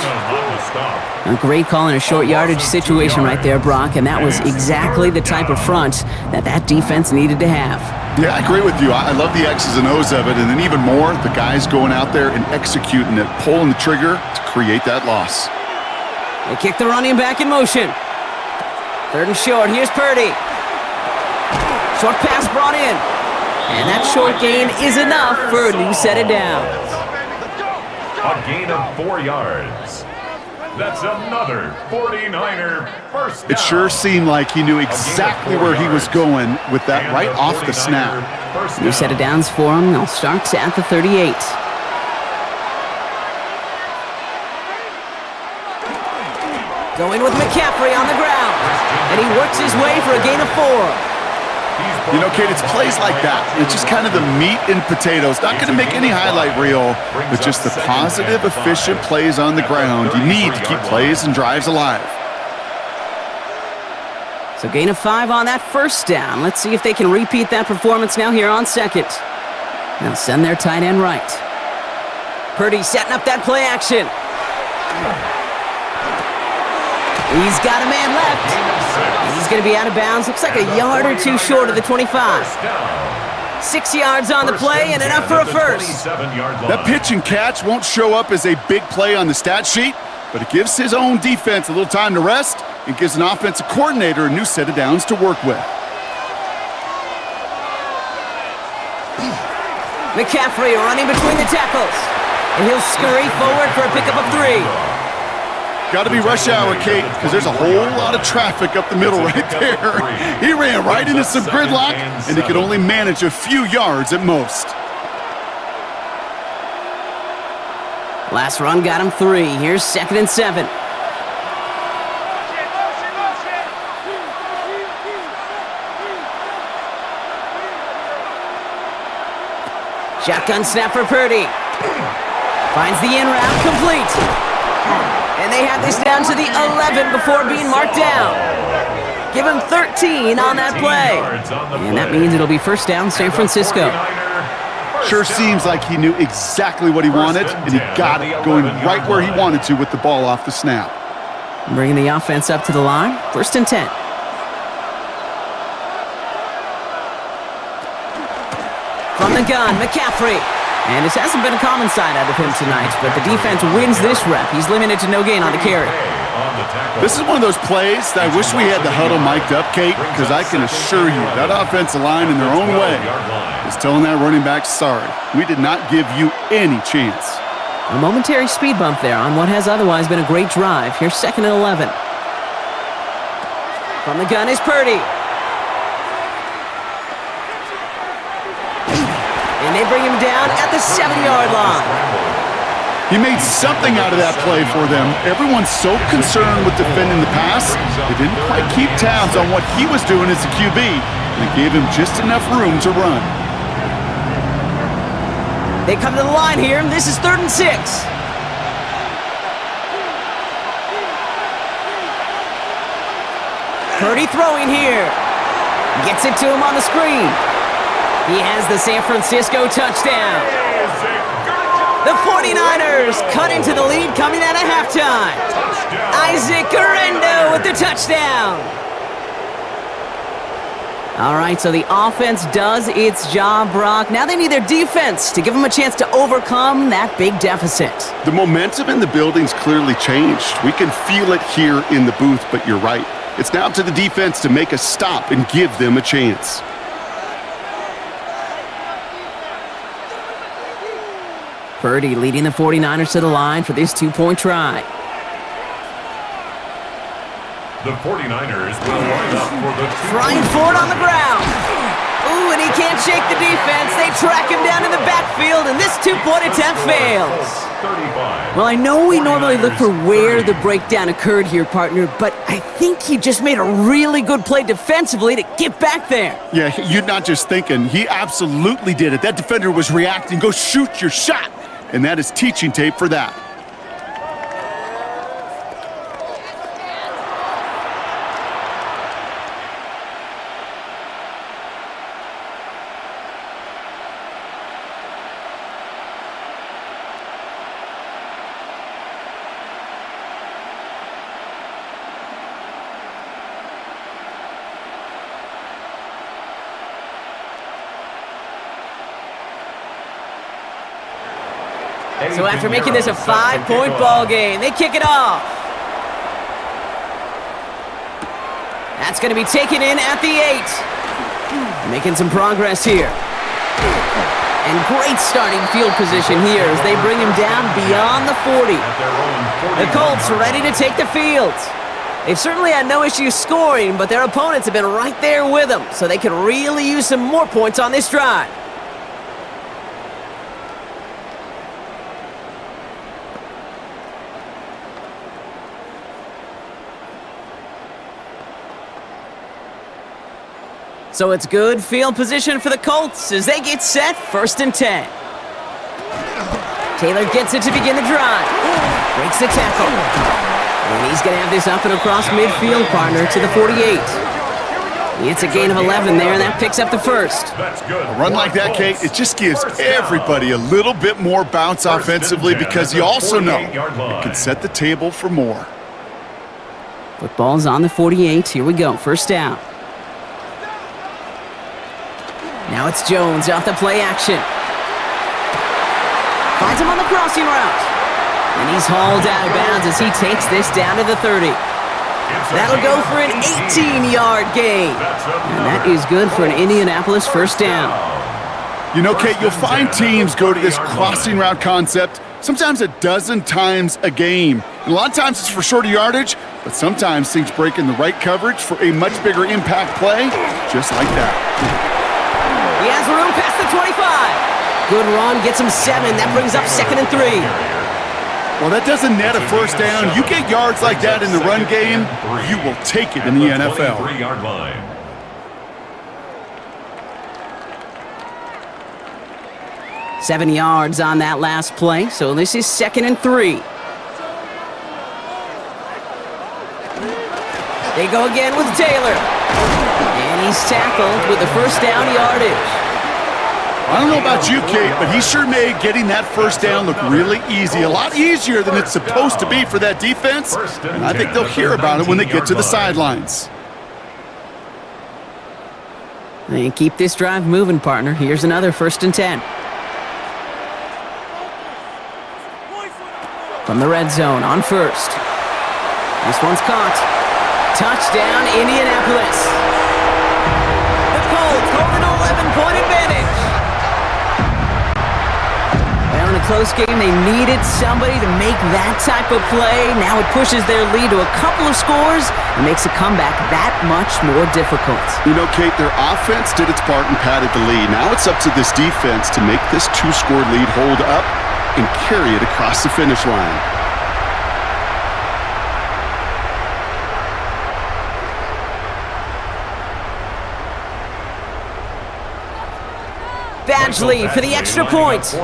A great call in a short yardage situation right there, Brock, and that was exactly the type of front that defense needed to have. Yeah, I agree with you. I love the X's and O's of it, and then even more, the guys going out there and executing it, pulling the trigger to create that loss. They kick the running back in motion. Third and short. Here's Purdy. Short pass brought in. And that short gain is enough for a new set of downs. A gain of 4 yards. That's another 49er first down. It sure seemed like he knew exactly where he was going with that right off the snap. New set of downs for him. They'll start at the 38. Going with McCaffrey on the ground. And he works his way for a gain of 4. You know, Kate, it's plays like that. It's just kind of the meat and potatoes. Not going to make any highlight reel, but just the positive, efficient plays on the ground. You need to keep plays and drives alive. So gain of 5 on that first down. Let's see if they can repeat that performance now here on second. They'll send their tight end right. Purdy setting up that play action. He's got a man left. And he's going to be out of bounds. Looks like a yard or two short of the 25. 6 yards on the play and enough for a first. That pitch and catch won't show up as a big play on the stat sheet, but it gives his own defense a little time to rest and gives an offensive coordinator a new set of downs to work with. McCaffrey running between the tackles. And he'll scurry forward for a pickup of 3. Got to be rush hour, Kate, because there's a whole lot of traffic up the middle right there. He ran right into some gridlock, and he could only manage a few yards at most. Last run got him 3. Here's second and 7. Shotgun snap for Purdy. Finds the in route, complete. And they have this down to the 11 before being marked down. Give him 13 on that play. And that means it'll be first down, San Francisco. Sure seems like he knew exactly what he wanted, and he got it going right where he wanted to with the ball off the snap. Bringing the offense up to the line, first and 10. From the gun, McCaffrey. And this hasn't been a common side out of him tonight, but the defense wins this rep. He's limited to no gain on the carry. This is one of those plays that I wish we had the huddle mic'd up, Kate, because I can assure you that offensive line in their own way is telling that running back, sorry, we did not give you any chance. A momentary speed bump there on what has otherwise been a great drive. Here's second and 11. From the gun is Purdy. And they bring him down at the 7-yard line. He made something out of that play for them. Everyone's so concerned with defending the pass, they didn't quite keep tabs on what he was doing as a QB, and it gave him just enough room to run. They come to the line here, and this is 3rd and 6. Purdy throwing here. Gets it to him on the screen. He has the San Francisco touchdown. The 49ers cut into the lead coming out of halftime. Isaac Guerrero with the touchdown. All right, so the offense does its job, Brock. Now they need their defense to give them a chance to overcome that big deficit. The momentum in the building's clearly changed. We can feel it here in the booth, but you're right. It's now up to the defense to make a stop and give them a chance. Purdy leading the 49ers to the line for this 2-point try. The 49ers will line up for the Trying for it on the ground. Ooh, and he can't shake the defense. They track him down in the backfield, and this two-point attempt fails. 35. Well, I know we normally look for where the breakdown occurred here, partner, but I think he just made a really good play defensively to get back there. Yeah, you're not just thinking. He absolutely did it. That defender was reacting. Go shoot your shot. And that is teaching tape for that. So after making this a 5-point ball game, they kick it off. That's going to be taken in at the 8. Making some progress here. And great starting field position here as they bring him down beyond the 40. The Colts ready to take the field. They've certainly had no issue scoring, but their opponents have been right there with them, so they could really use some more points on this drive. So it's good field position for the Colts as they get set, 1st and 10. Taylor gets it to begin the drive. Breaks the tackle. And he's going to have this up and across midfield, partner, to the 48. It's a gain of 11 there, and that picks up the first. A run like that, Kate, it just gives everybody a little bit more bounce offensively because you also know it can set the table for more. Football's on the 48. Here we go, 1st down. Now it's Jones off the play action. Finds him on the crossing route. And he's hauled out of bounds as he takes this down to the 30. That'll go for an 18-yard gain. And that is good for an Indianapolis 1st down. You know, Kate, you'll find teams go to this crossing route concept sometimes a dozen times a game. And a lot of times it's for shorter yardage, but sometimes things break in the right coverage for a much bigger impact play, just like that. He has room past the 25. Good run, gets him 7. That brings up 2nd and 3. Well, that doesn't net a 1st down. You get yards like that in the run game, you will take it in the NFL. 23-yard line. Seven yards on that last play, so this is 2nd and 3. They go again with Taylor. And he's tackled with the 1st down yardage. I don't know about you, Kate, but he sure made getting that 1st down look really easy. A lot easier than it's supposed to be for that defense. And I think they'll hear about it when they get to the sidelines. They keep this drive moving, partner. Here's another 1st and 10. From the red zone on 1st. This one's caught. Touchdown, Indianapolis. The Colts hold an 11-point advantage. Well, in a close game, they needed somebody to make that type of play. Now it pushes their lead to a couple of scores and makes a comeback that much more difficult. You know, Kate, their offense did its part and padded the lead. Now it's up to this defense to make this 2-score lead hold up and carry it across the finish line. Badgley for the extra point. The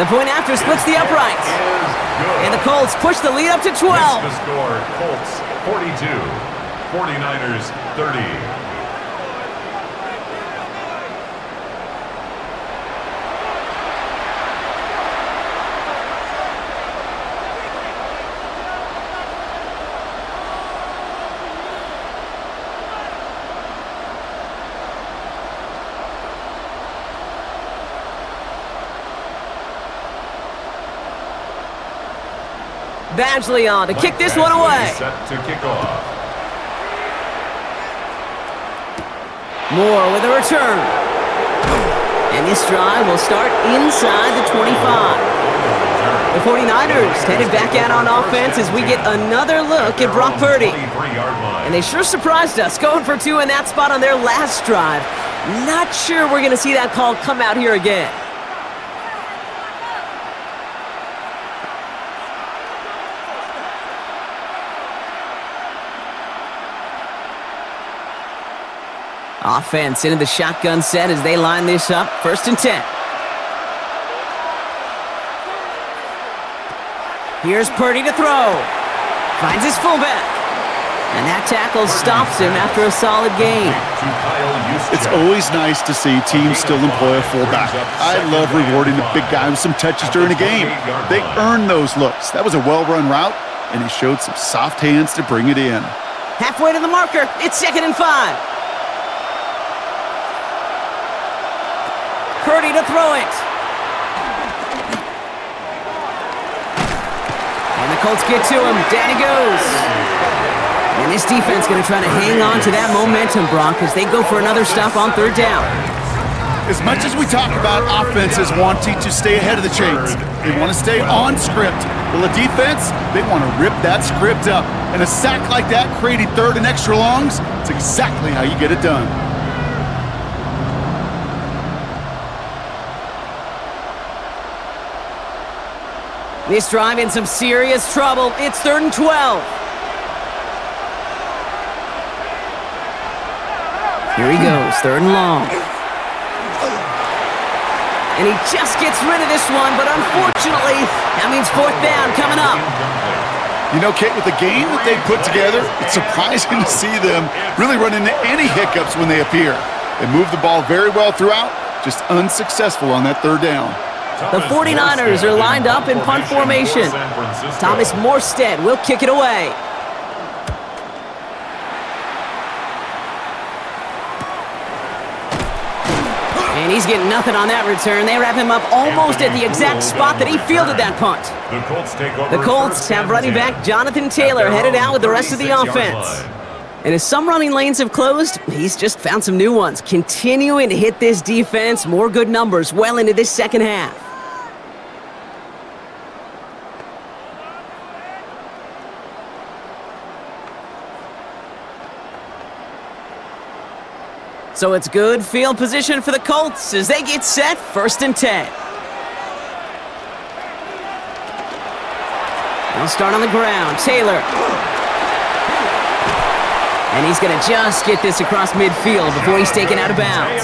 point after splits the uprights. And the Colts push the lead up to 12. The score, Colts 42, 49ers 30. Badgley on to kick this one away. Set to kick off. Moore with a return. And this drive will start inside the 25. The 49ers headed back out on offense as we get another look at Brock Purdy. And they sure surprised us, going for 2 in that spot on their last drive. Not sure we're going to see that call come out here again. Offense into the shotgun set as they line this up. 1st and 10. Here's Purdy to throw. Finds his fullback. And that tackle stops him after a solid gain. It's always nice to see teams still employ a fullback. I love rewarding the big guy with some touches during a game. They earn those looks. That was a well-run route, and he showed some soft hands to bring it in. Halfway to the marker. It's 2nd and 5. Purdy to throw it. And the Colts get to him. Down he goes. And this defense going to try to hang on to that momentum, Brock, as they go for another stop on 3rd down. As much as we talk about offenses wanting to stay ahead of the chains, they want to stay on script. Well, the defense, they want to rip that script up. And a sack like that, creating 3rd and extra longs, it's exactly how you get it done. This drive in some serious trouble. It's 3rd and 12. Here he goes, 3rd and long. And he just gets rid of this one, but unfortunately, that means 4th down coming up. You know, Kate, with the game that they've put together, it's surprising to see them really run into any hiccups when they appear. They move the ball very well throughout, just unsuccessful on that 3rd down. The 49ers are lined up in punt formation. Thomas Morstead will kick it away. And he's getting nothing on that return. They wrap him up almost at the exact spot that he fielded that punt. The Colts have running back Jonathan Taylor headed out with the rest of the offense. And as some running lanes have closed, he's just found some new ones, continuing to hit this defense. More good numbers well into this 2nd half. So it's good field position for the Colts as they get set, 1st and 10. They'll start on the ground. Taylor. And he's going to just get this across midfield before he's taken out of bounds.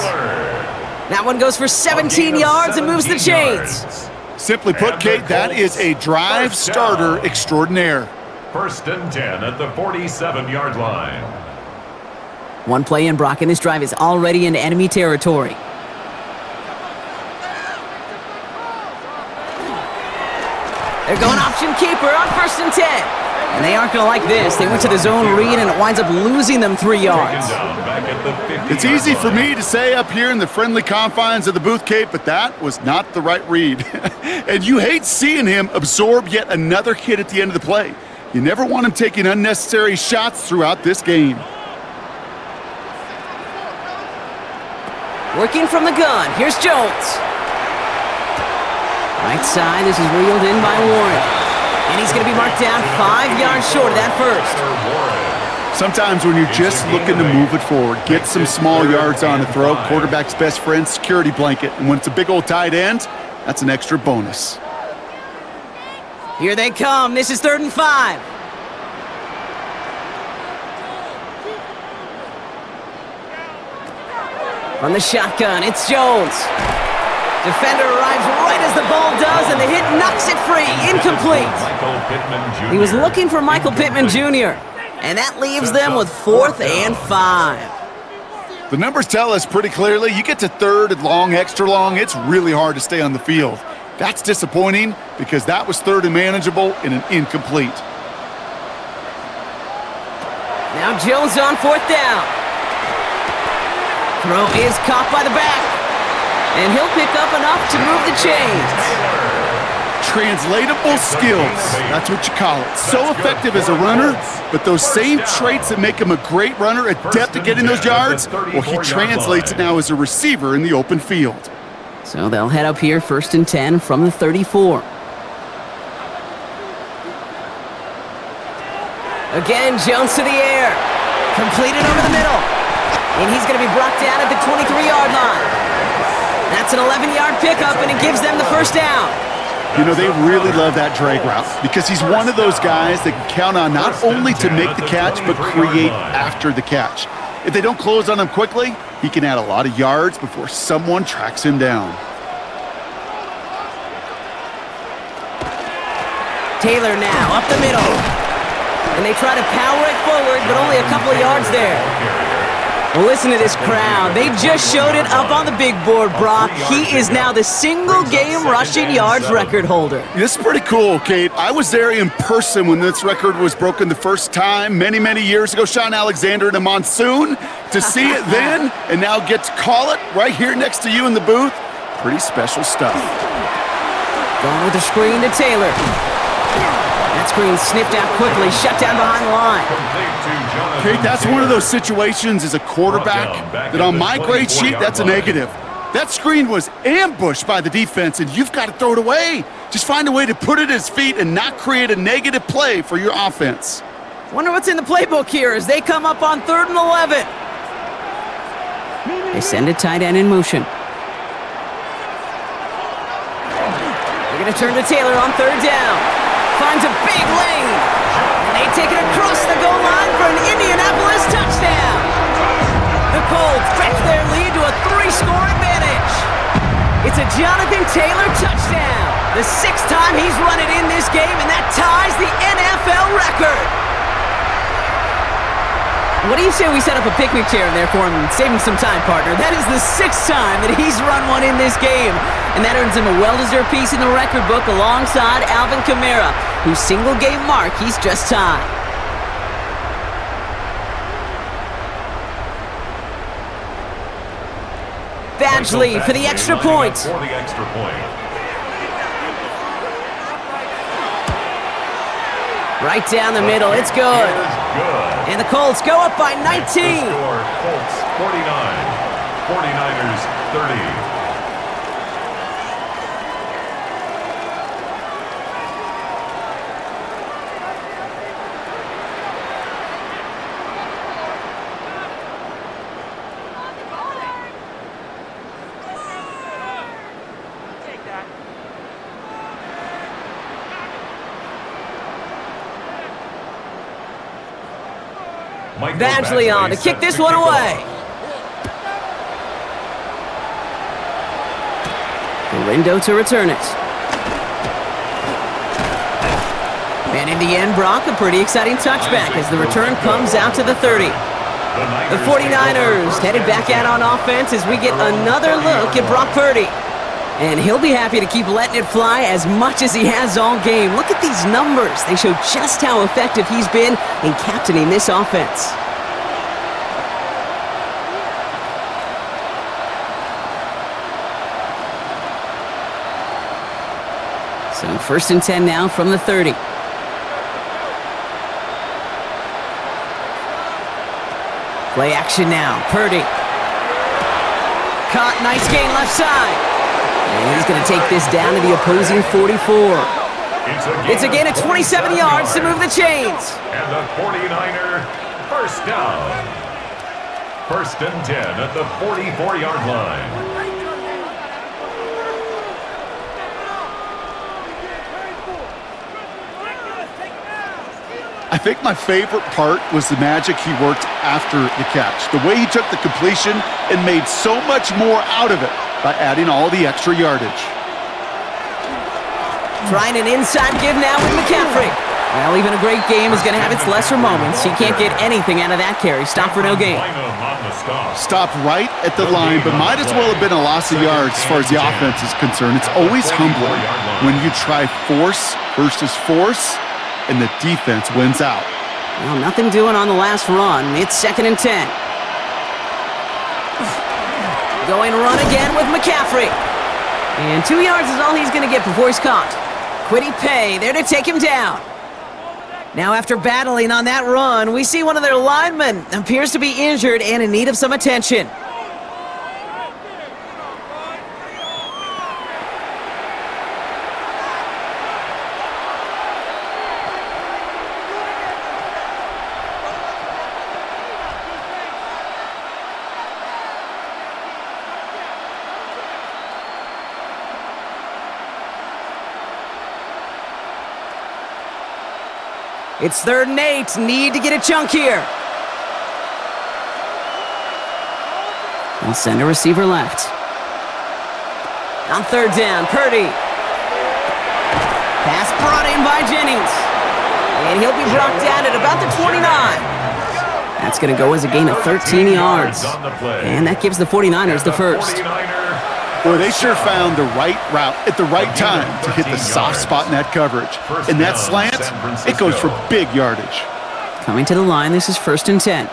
That one goes for 17 yards and moves the chains. Simply put, Kate, that is a drive starter extraordinaire. 1st and 10 at the 47-yard line. One play in, Brock, and this drive is already into enemy territory. They're going option keeper on 1st and 10. And they aren't going to like this. They went to the zone read, and it winds up losing them 3 yards. It's easy for me to say up here in the friendly confines of the booth, Kate, but that was not the right read. And you hate seeing him absorb yet another hit at the end of the play. You never want him taking unnecessary shots throughout this game. Working from the gun. Here's Jones. Right side. This is reeled in by Warren. And he's going to be marked down 5 yards short of that first. Sometimes when you're just looking to move it forward, get some small yards on the throw, quarterback's best friend, security blanket. And when it's a big old tight end, that's an extra bonus. Here they come. This is 3rd and 5. From the shotgun, it's Jones. Defender arrives right as the ball does, and the hit knocks it free. Incomplete. He was looking for Michael Pittman Jr., and that leaves them with 4th and 5. The numbers tell us pretty clearly, you get to 3rd and long, extra long, it's really hard to stay on the field. That's disappointing because that was 3rd and manageable and an incomplete. Now Jones on 4th down. Throw is caught by the back, and he'll pick up enough to move the chains. Translatable skills, that's what you call it. So effective as a runner, but those same traits that make him a great runner, adept at getting those yards, well, he translates it now as a receiver in the open field. So they'll head up here, 1st and 10 from the 34. Again, Jones to the air. Completed over the middle. And he's going to be brought down at the 23-yard line. That's an 11-yard pickup, and it gives them the first down. You know, they really love that drag route because he's one of those guys that can count on not only to make the catch, but create after the catch. If they don't close on him quickly, he can add a lot of yards before someone tracks him down. Taylor now up the middle. And they try to power it forward, but only a couple of yards there. Well, listen to this crowd. They just showed it up on the big board, Brock. He is now the single-game rushing yards record holder. This is pretty cool, Kate. I was there in person when this record was broken the first time many, many years ago. Sean Alexander in a monsoon. To see it then and now get to call it right here next to you in the booth, pretty special stuff. Going with the screen to Taylor. That screen sniffed out quickly, shut down behind the line. Kate, that's one of those situations as a quarterback that on my grade sheet, that's a negative. That screen was ambushed by the defense, and you've got to throw it away. Just find a way to put it at his feet and not create a negative play for your offense. Wonder what's in the playbook here as they come up on 3rd and 11. They send a tight end in motion. They're going to turn to Taylor on 3rd down. Finds a big lane. And they take it across the goal line for an Indianapolis touchdown. The Colts stretch their lead to a 3-score advantage. It's a Jonathan Taylor touchdown. The 6th time he's run it in this game, and that ties the NFL record. What do you say we set up a picnic chair in there for him and save him some time, partner? That is the 6th time that he's run one in this game. And that earns him a well-deserved piece in the record book alongside Alvin Kamara, whose single-game mark he's just tied. Badgley for the extra point. Right down the middle, it's good. And the Colts go up by 19. Colts 49, 49ers 30. Badgley on to kick this one away. Lindo to return it. And in the end, Brock, a pretty exciting touchback as the return comes out to the 30. The 49ers headed back out on offense as we get another look at Brock Purdy. And he'll be happy to keep letting it fly as much as he has all game. Look at these numbers. They show just how effective he's been in captaining this offense. So 1st and 10 now from the 30. Play action now. Purdy. Caught. Nice gain left side. And he's going to take this down to the opposing 44. It's a gain of 27 yards to move the chains. And the 49er first down. 1st and 10 at the 44-yard line. I think my favorite part was the magic he worked after the catch. The way he took the completion and made so much more out of it by adding all the extra yardage. Trying an inside give now with McCaffrey. Well, even a great game is going to have its lesser moments. He can't get anything out of that carry. Stop for no gain. Stopped right at the line, but might as well have been a loss of yards as far as the offense is concerned. It's always humbling when you try force versus force, and the defense wins out. Well, nothing doing on the last run. It's 2nd and 10. Going run again with McCaffrey. And 2 yards is all he's going to get before he's caught. Kwity Paye there to take him down. Now after battling on that run, we see one of their linemen appears to be injured and in need of some attention. It's 3rd and 8. Need to get a chunk here. They'll send a receiver left. On 3rd down, Purdy. Pass brought in by Jennings. And he'll be brought down at about the 29. That's going to go as a gain of 13 yards. And that gives the 49ers the first. Boy, they sure found the right route at the right time to hit the soft spot in that coverage. And that slant, it goes for big yardage. Coming to the line, this is 1st and 10.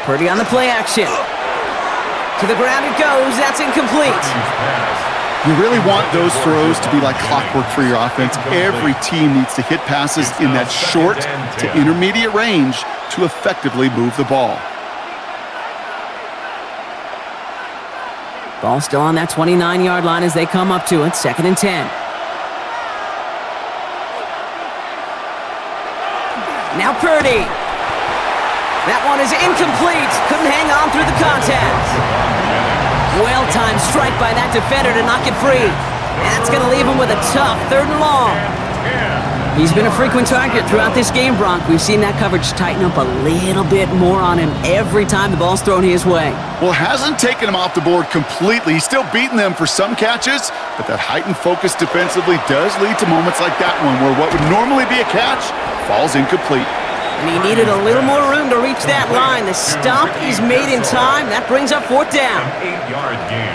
Purdy on the play action. To the ground it goes. That's incomplete. You really want those throws to be like clockwork for your offense. Every team needs to hit passes in that short to intermediate range to effectively move the ball. Ball still on that 29-yard line as they come up to it. 2nd and 10. Now Purdy. That one is incomplete. Couldn't hang on through the contact. Well-timed strike by that defender to knock it free. That's going to leave him with a tough 3rd and long. He's been a frequent target throughout this game, Bronk. We've seen that coverage tighten up a little bit more on him every time the ball's thrown his way. Well, hasn't taken him off the board completely. He's still beating them for some catches, but that heightened focus defensively does lead to moments like that one where what would normally be a catch falls incomplete. And he needed a little more room to reach that line. The stop is made in time. That brings up 4th down.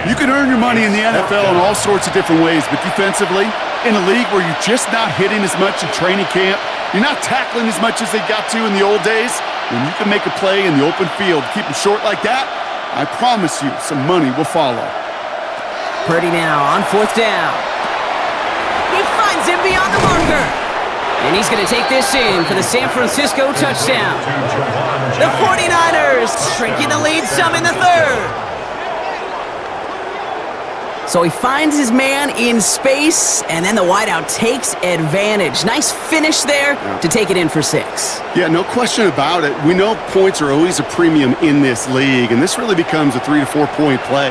You can earn your money in the NFL in all sorts of different ways, but defensively, in a league where you're just not hitting as much in training camp, you're not tackling as much as they got to in the old days, when you can make a play in the open field, keep them short like that, I promise you some money will follow. Purdy now on 4th down. He finds him beyond the marker. And he's going to take this in for the San Francisco touchdown. The 49ers shrinking the lead some in the 3rd. So he finds his man in space, and then the wideout takes advantage. Nice finish there to take it in for 6. Yeah, no question about it. We know points are always a premium in this league, and this really becomes a 3 to 4 point play.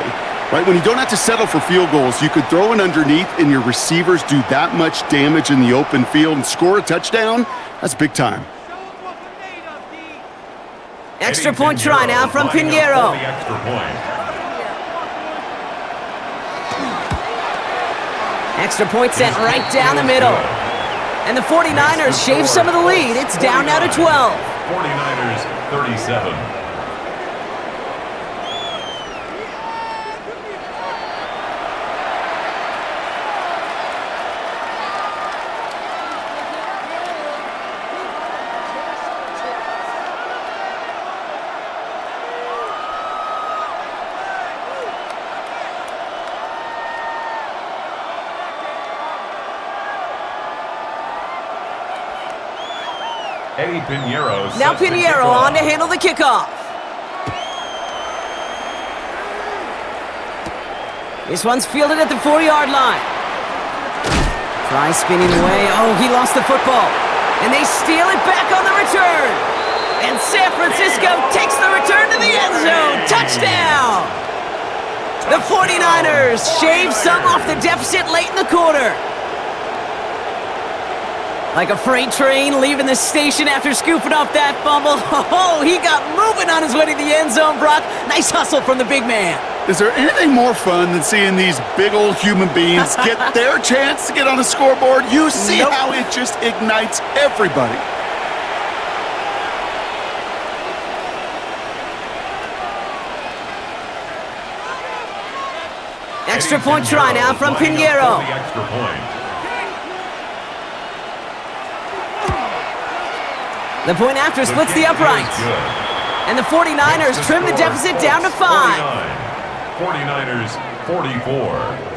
Right, when you don't have to settle for field goals, you could throw it underneath and your receivers do that much damage in the open field and score a touchdown. That's big time. Extra point try now from Pinheiro. Extra point sent right down the middle. And the 49ers shave some of the lead. It's down now to 12. 49ers 37. Now Pinheiro on to handle the kickoff. This one's fielded at the 4-yard line. Try spinning away. Oh, he lost the football. And they steal it back on the return. And San Francisco takes the return to the end zone. Touchdown! The 49ers shave some off the deficit late in the quarter. Like a freight train leaving the station after scooping off that fumble. Oh, he got moving on his way to the end zone, Brock. Nice hustle from the big man. Is there anything more fun than seeing these big old human beings get their chance to get on a scoreboard? You see how it just ignites everybody. Extra point try now from Pinheiro. The point after splits the uprights. And the 49ers trim the deficit down to 5. 49ers 44.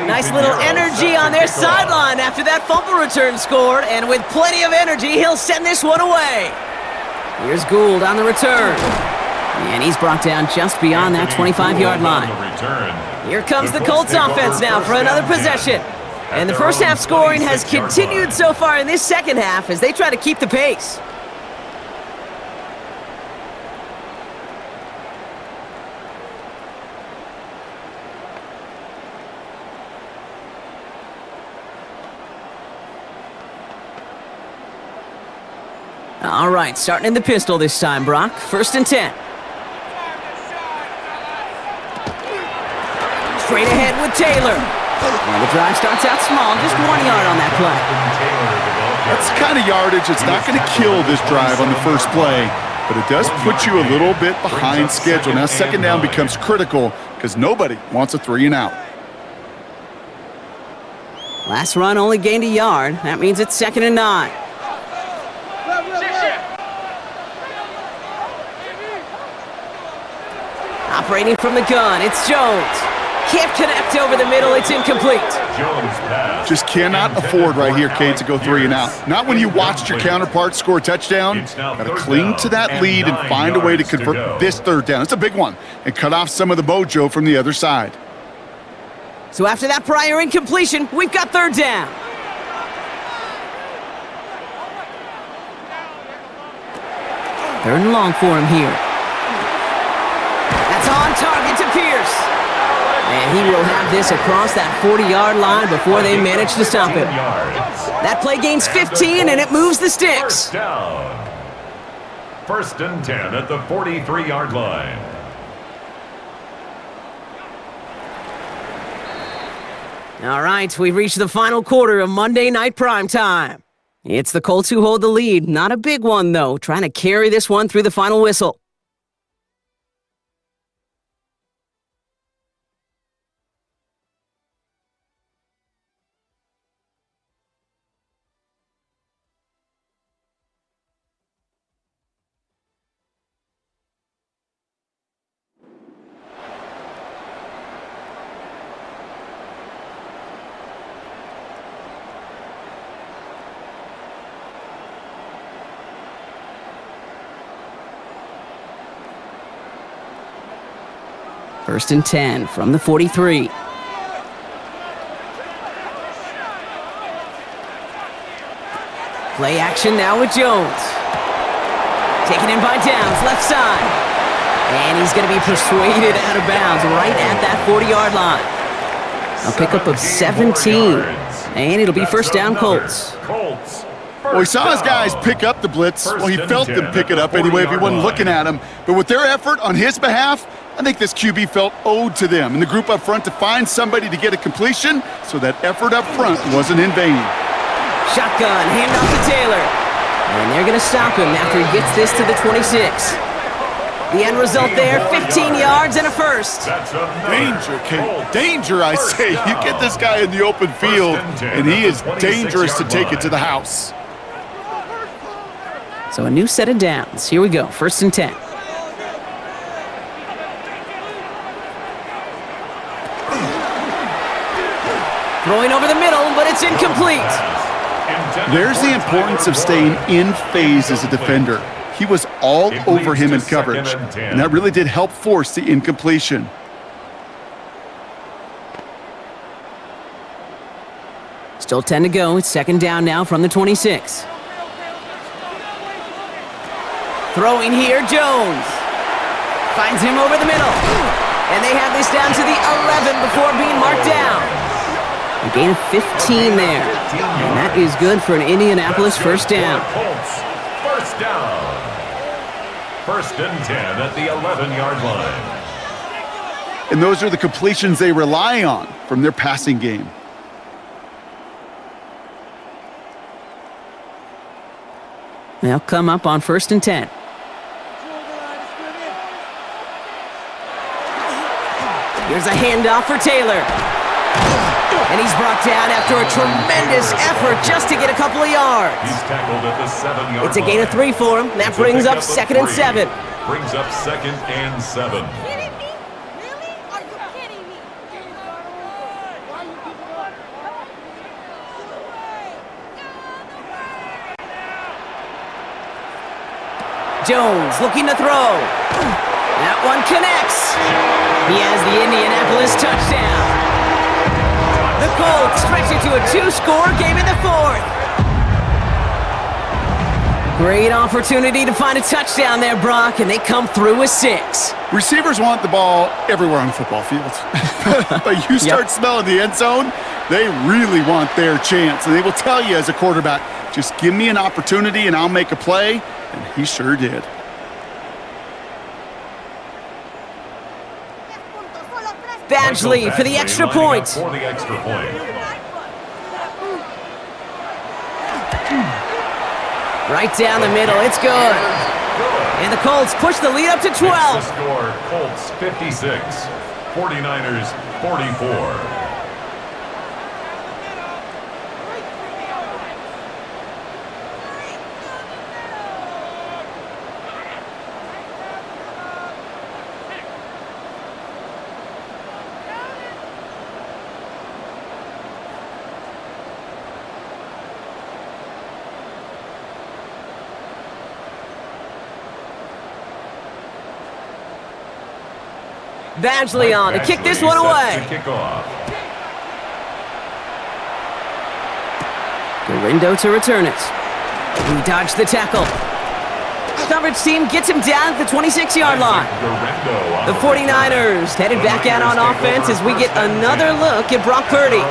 Nice little energy on their sideline after that fumble return scored, and with plenty of energy, he'll send this one away. Here's Gould on the return. And he's brought down just beyond that 25-yard line. Here comes the Colts offense now for another possession. And the first half scoring has continued so far in this second half as they try to keep the pace. All right, starting in the pistol this time, Brock. 1st and 10. Straight ahead with Taylor. Well, the drive starts out small, just 1 yard on that play. That's the kind of yardage that's not going to kill this drive on the first play, but it does put you a little bit behind schedule. Now, 2nd down becomes critical because nobody wants a 3 and out. Last run only gained a yard. That means it's 2nd and 9. Operating from the gun, it's Jones. Can't connect over the middle, it's incomplete. Just cannot afford right here, Kate, to go 3 and out. Not when you watched your counterpart score a touchdown. Got to cling to that lead and find a way to convert this 3rd down. It's a big one. And cut off some of the mojo from the other side. So after that prior incompletion, we've got 3rd down. Third and long for him here. That's on target to Pierce. And he will have this across that 40-yard line before they manage to stop him. That play gains 15, and it moves the sticks. 1st and 10 at the 43-yard line. All right, we've reached the final quarter of Monday Night Primetime. It's the Colts who hold the lead. Not a big one, though, trying to carry this one through the final whistle. First and 10 from the 43. Play action now with Jones. Taken in by Downs, left side. And he's going to be persuaded out of bounds right at that 40-yard line. A pickup of 17. And it'll be 1st down Colts. Well, he saw his guys pick up the blitz. Well, he felt them pick it up anyway if he wasn't looking at him. But with their effort on his behalf, I think this QB felt owed to them and the group up front to find somebody to get a completion, so that effort up front wasn't in vain. Shotgun, handoff to Taylor. And they're going to stop him after he gets this to the 26. The end result there, 15 yards and a first. Danger, Kate. Danger, I say. You get this guy in the open field, and he is dangerous to take it to the house. So a new set of downs. Here we go, 1st and 10. Throwing over the middle, but it's incomplete. There's the importance of staying in phase as a defender. He was all over him in coverage, and that really did help force the incompletion. Still 10 to go. It's 2nd down now from the 26. Throwing here, Jones. Finds him over the middle. And they have this down to the 11 before being marked down. A gain of 15 there. And that is good for an Indianapolis 1st down. 1st down. 1st and 10 at the 11-yard line. And those are the completions they rely on from their passing game. They'll come up on 1st and 10. Here's a handoff for Taylor. And he's brought down after a tremendous effort just to get a couple of yards. He's tackled at the 7-yard line. It's a gain of 3 for him. That brings up 2nd and 7. Brings up 2nd and 7. Jones looking to throw. That one connects. He has the Indianapolis touchdown. The Colts stretch it to a 2-score game in the fourth. Great opportunity to find a touchdown there, Brock, and they come through with 6. Receivers want the ball everywhere on the football field. But you start smelling the end zone, they really want their chance. And they will tell you as a quarterback, just give me an opportunity and I'll make a play. And he sure did. Badgley for the extra point. For the extra point. Right down the middle, it's good. And the Colts push the lead up to 12. The score, Colts 56, 49ers 44. Badgley on to kick this one away. Gorindo to return it. He dodged the tackle. Coverage team gets him down at the 26-yard line. The 49ers headed back out on offense as we get another look at Brock Purdy.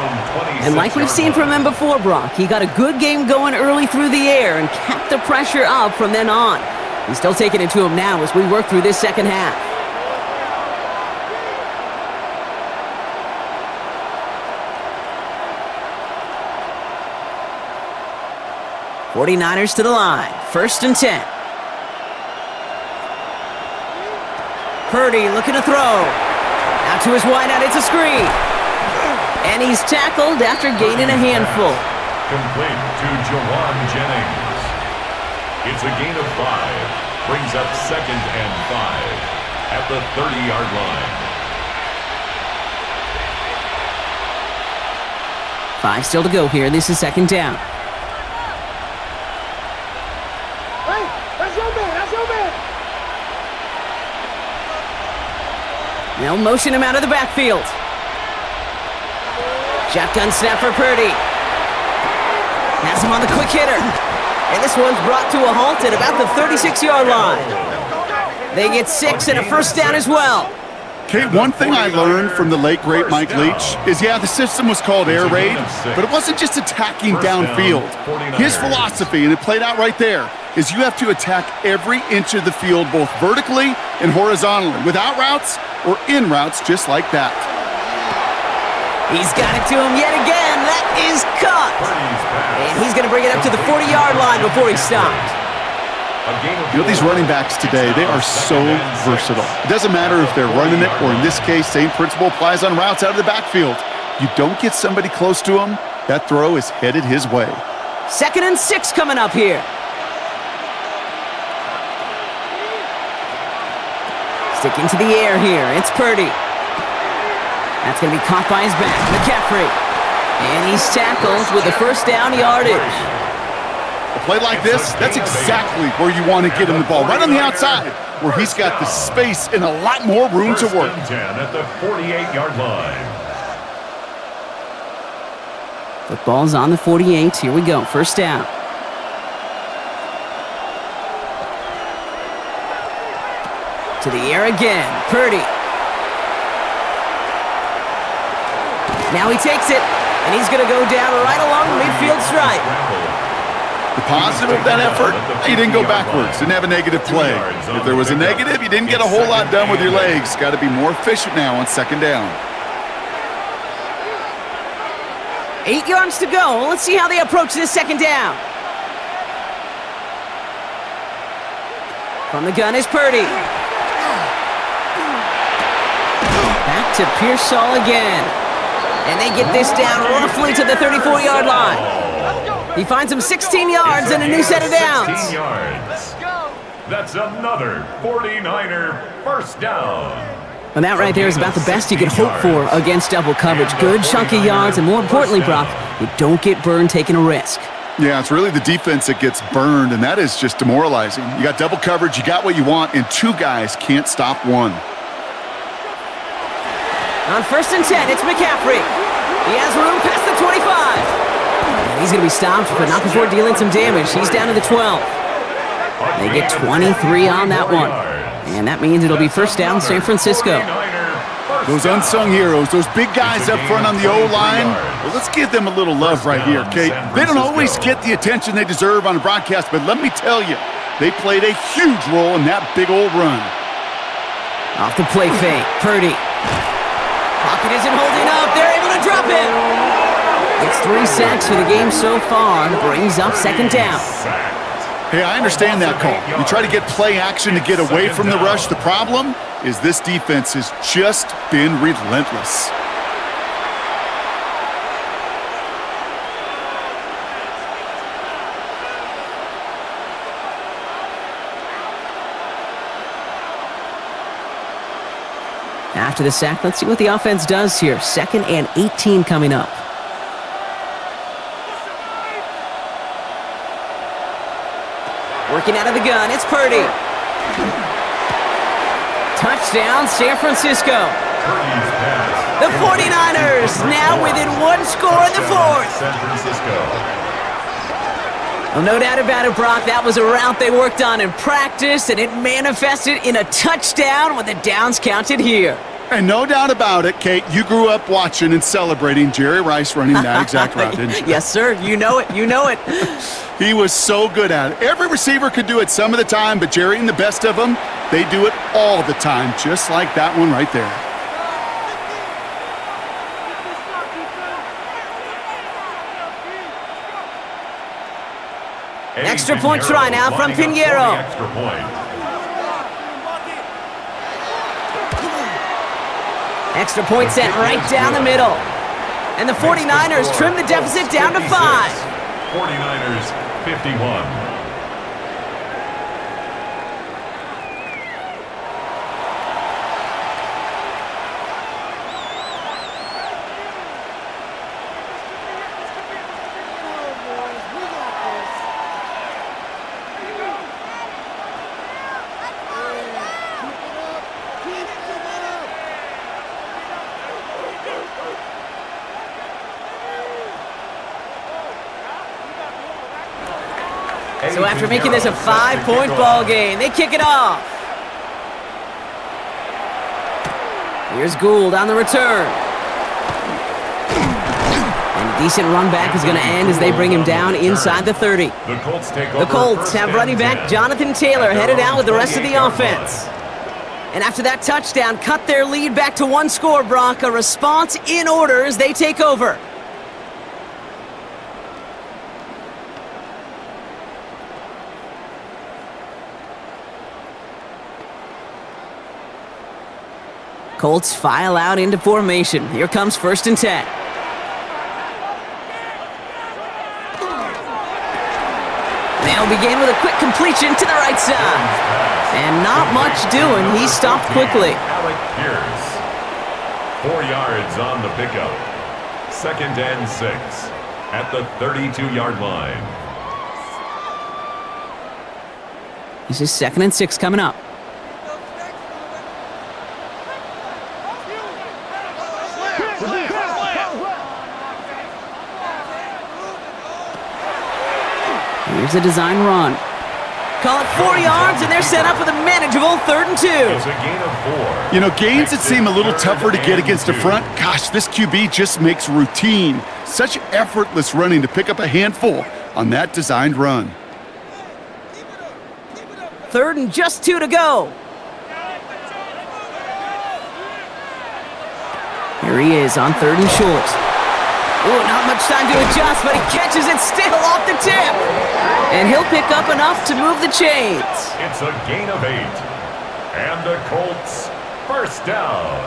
And like we've seen from him before, Brock, he got a good game going early through the air and kept the pressure up from then on. He's still taking it to him now as we work through this second half. '49ers to the line. 1st and 10. Purdy looking to throw. Out to his wideout, it's a screen. And he's tackled after gaining a handful. Complete to Jawan Jennings. It's a gain of 5. Brings up 2nd and 5 at the 30-yard line. 5 still to go here. This is 2nd down. They'll motion him out of the backfield. Shotgun snap for Purdy. Has him on the quick hitter. And this one's brought to a halt at about the 36-yard line. They get 6 and a 1st down as well. Kate, one thing I learned from the late, great Mike Leach is, the system was called air raid, but it wasn't just attacking downfield. His philosophy, and it played out right there, is you have to attack every inch of the field, both vertically and horizontally, without routes or in routes, just like that. He's got it to him yet again. That is caught. And he's going to bring it up to the 40-yard line before he stopped. These running backs today, they are so versatile. It doesn't matter if they're running it, or in this case, same principle applies on routes out of the backfield. You don't get somebody close to him, that throw is headed his way. 2nd and 6 coming up here. Sticking to the air here, it's Purdy. That's going to be caught by his back, McCaffrey. And he's tackled with the 1st down yardage. A play like this, that's exactly where you want to get him the ball, right on the outside, where he's got the space and a lot more room to work. 1st and 10 at the 48-yard line. Football's on the 48. Here we go, 1st down. To the air again, Purdy. Now he takes it, and he's going to go down right along the midfield stripe. The positive of that effort, he didn't go backwards, didn't have a negative play. If there was a negative, you didn't get a whole lot done with your legs. Got to be more efficient now on 2nd down. 8 yards to go. Let's see how they approach this 2nd down. From the gun is Purdy. Back to Pearsall again. And they get this down roughly to the 34-yard line. He finds him 16 yards and a new set of downs. 16 yards. That's another 49er 1st down. And that right there is about the best you could hope for against double coverage. Good chunky yards, and more importantly, Brock, you don't get burned taking a risk. Yeah, it's really the defense that gets burned, and that is just demoralizing. You got double coverage, you got what you want, and two guys can't stop one. On 1st and 10, it's McCaffrey. He has room past the 25. And he's going to be stopped, but not before dealing some damage. He's down to the 12. They get 23 on that one. And that means it'll be first down San Francisco. Those unsung heroes, those big guys up front on the O-line, well, let's give them a little love right here, Kate. They don't always get the attention they deserve on a broadcast, but let me tell you, they played a huge role in that big old run. Off the play fake, Purdy. Pocket isn't holding up. They're able to drop it. It's 3 sacks for the game so far. Brings up second down. Hey, I understand that call. You try to get play action to get away from the rush. The problem is this defense has just been relentless. After the sack, let's see what the offense does here. 2nd and 18 coming up. Working out of the gun, it's Purdy. Touchdown, San Francisco. The 49ers now within 1 score in the 4th. San Francisco. Well, no doubt about it, Brock. That was a route they worked on in practice, and it manifested in a touchdown when the downs counted here. And no doubt about it, Kate, you grew up watching and celebrating Jerry Rice running that exact route, didn't you? Yes, sir. You know it. You know it. He was so good at it. Every receiver could do it some of the time, but Jerry and the best of them, they do it all the time, just like that one right there. Extra point try now from Pinheiro. Extra point. Extra point sent right down the middle. And the 49ers trim the deficit down to 5. 49ers 51. So after making this a 5-point ball game, they kick it off. Here's Gould on the return. And a decent run back is going to end as they bring him down inside the 30. The Colts have running back Jonathan Taylor headed out with the rest of the offense. And after that touchdown, cut their lead back to 1 score, Brock. A response in order as they take over. Colts file out into formation. Here comes 1st and 10. They'll begin with a quick completion to the right side. And not much doing. He stopped quickly. Alec Pierce. 4 yards on the pickup. 2nd and 6 at the 32-yard line. This is 2nd and 6 coming up. Here's a design run. Call it 4 yards, and they're set up with a manageable 3rd and 2. It's a gain of 4. You know, gains that seem a little tougher to get against the front, gosh, this QB just makes routine. Such effortless running to pick up a handful on that designed run. 3rd and just 2 to go. Here he is on 3rd and short. Oh, not much time to adjust, but he catches it still off the tip. And he'll pick up enough to move the chains. It's a gain of 8. And the Colts first down.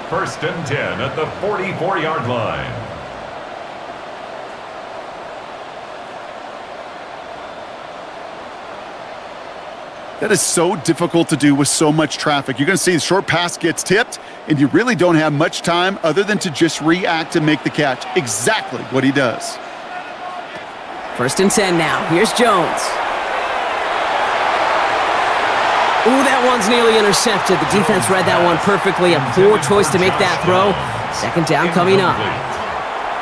1st and 10 at the 44-yard line. That is so difficult to do with so much traffic. You're going to see the short pass gets tipped, and you really don't have much time other than to just react and make the catch. Exactly what he does. First and 10 now. Here's Jones. Ooh, that one's nearly intercepted. The defense read that one perfectly. A poor choice to make that throw. Second down coming up.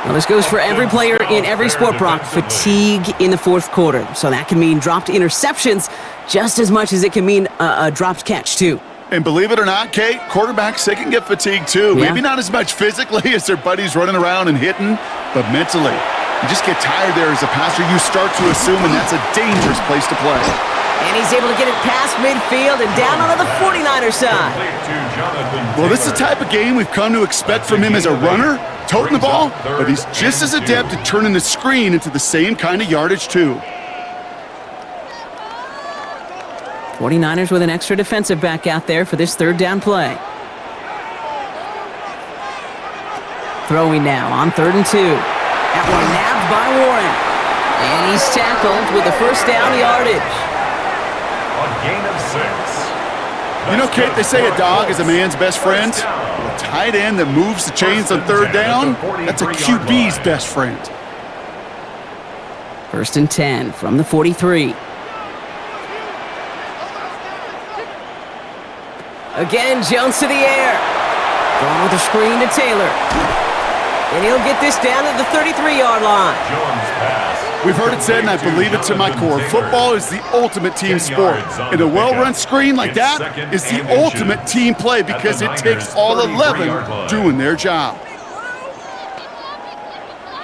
Well, this goes for every player in every sport, Brock. Fatigue in the fourth quarter. So that can mean dropped interceptions just as much as it can mean a dropped catch, too. And believe it or not, Kate, quarterbacks, they can get fatigued too. Yeah. Maybe not as much physically as their buddies running around and hitting, but mentally. You just get tired there as a passer. You start to assume, and that's a dangerous place to play. And he's able to get it past midfield and down onto the 49er side. Well, this is the type of game we've come to expect from him as a runner, toting the ball, but he's just as adept at turning the screen into the same kind of yardage too. 49ers with an extra defensive back out there for this third down play. Throwing now on 3rd and 2. That one nabbed by Warren. And he's tackled with the first down yardage. A gain of 6. You know, Kate, they say a dog is a man's best friend. A tight end that moves the chains on 3rd down, that's a QB's best friend. First and 10 from the 43. Again, Jones to the air. Going with a screen to Taylor. And he'll get this down to the 33-yard line. Jones pass. We've heard it said, and I believe it to my core, football is the ultimate team sport. And a well-run screen like that is the ultimate team play because it takes all 11 doing their job.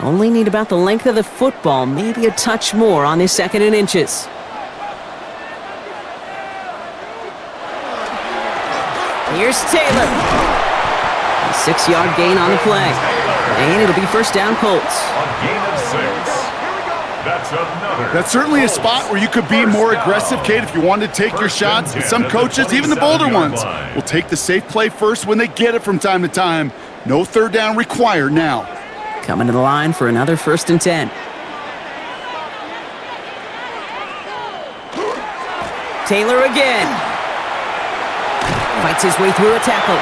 Only need about the length of the football, maybe a touch more on this 2nd and inches. Here's Taylor. A 6-yard gain on the play. And it'll be first down Colts. A gain of 6. That's another. That's certainly a spot where you could be more aggressive, Kate, if you wanted to take your shots. But some coaches, even the bolder ones, will take the safe play first when they get it from time to time. No 3rd down required now. Coming to the line for another first and 10. Taylor again. Fights his way through a tackle.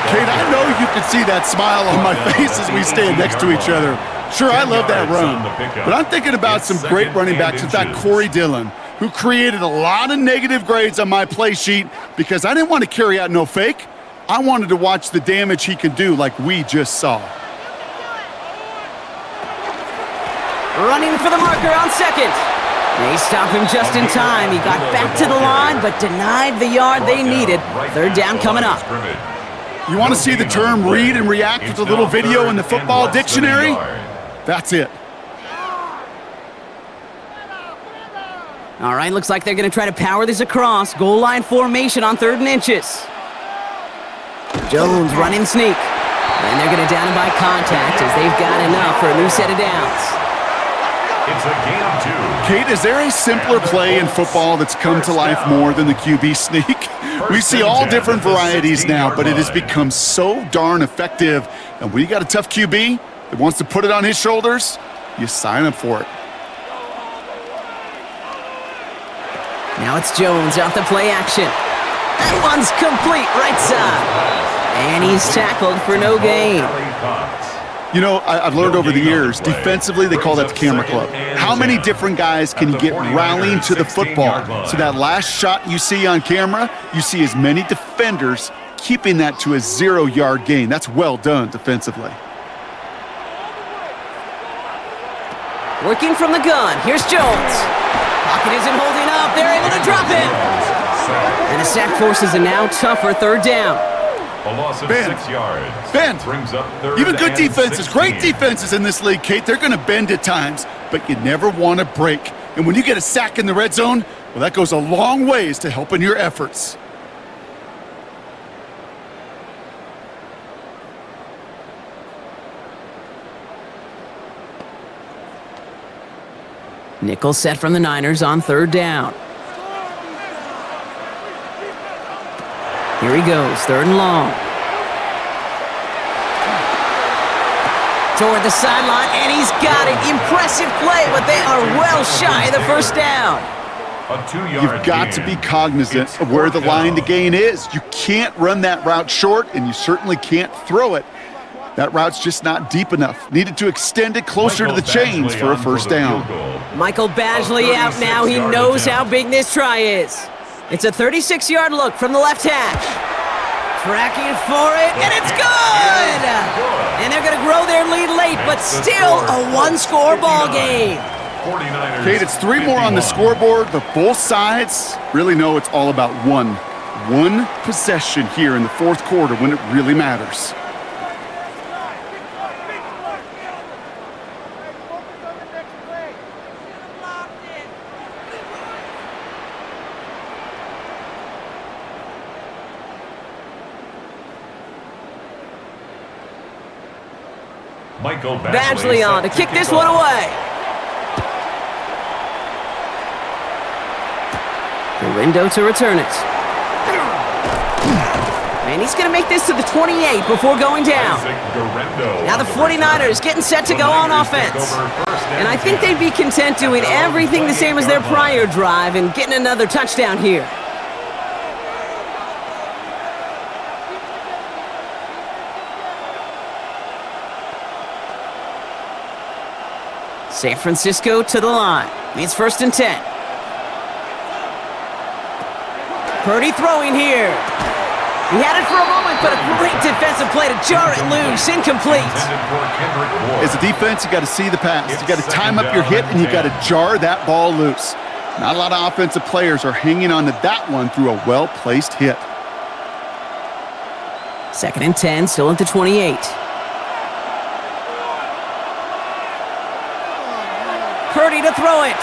Kate, I know you can see that smile on my face as we stand next to each other. Sure, I love that run, but I'm thinking about some great running backs. In fact, Corey Dillon, who created a lot of negative grades on my play sheet because I didn't want to carry out no fake. I wanted to watch the damage he could do like we just saw. Running for the marker on 2nd. They stop him just in time. He got back to the line, but denied the yard they needed. 3rd down coming up. You want to see the term read and react with a little video in the football dictionary? That's it. All right, looks like they're going to try to power this across. Goal line formation on 3rd and inches. Jones running sneak. And they're going to down him by contact as they've got enough for a new set of downs. It's a gain of 2. Kate, is there a simpler play in football that's come to life more than the QB sneak? We see all different varieties now, but it has become so darn effective. And when you got a tough QB that wants to put it on his shoulders, you sign up for it. Now it's Jones off the play action. That one's complete right side. And he's tackled for no gain. You know, I've learned over the years, defensively, they call that the camera club. How many different guys can you get rallying to the football? So that last shot you see on camera, you see as many defenders keeping that to a 0-yard gain. That's well done defensively. Working from the gun. Here's Jones. Pocket isn't holding up. They're able to drop him. And the sack forces a now tougher 3rd down. A loss of Ben, 6 yards. Ben, brings up 3rd even good and defenses, 16. great defenses in this league, Kate, they're going to bend at times, but you never want to break. And when you get a sack in the red zone, well, that goes a long ways to helping your efforts. Nickel set from the Niners on 3rd down. Here he goes, 3rd and long. Toward the sideline, and he's got it. Impressive play, but they are well shy of the first down. A 2-yard You've got to be cognizant of where the line to gain is. You can't run that route short, and you certainly can't throw it. That route's just not deep enough. Needed to extend it closer to the chains for a first down. Michael Badgley out now. He knows how big this try is. It's a 36-yard look from the left hash. Tracking for it, and it's good! And they're going to grow their lead late, but still a one-score ball game. Kate, it's 3 more on the scoreboard, but both sides really know it's all about one possession here in the fourth quarter when it really matters. Badgley on to kick this one away. Garindo to return it. And he's going to make this to the 28 before going down. Now the 49ers getting set to go on offense. And I think they'd be content doing everything the same as their prior drive and getting another touchdown here. San Francisco to the line. It's 1st and 10. Purdy throwing here. He had it for a moment, but a great defensive play to jar it loose. Incomplete. As a defense, you got to see the pass. You got to time up your hit, and you got to jar that ball loose. Not a lot of offensive players are hanging on to that one through a well-placed hit. 2nd and 10, still at the 28. Purdy to throw it.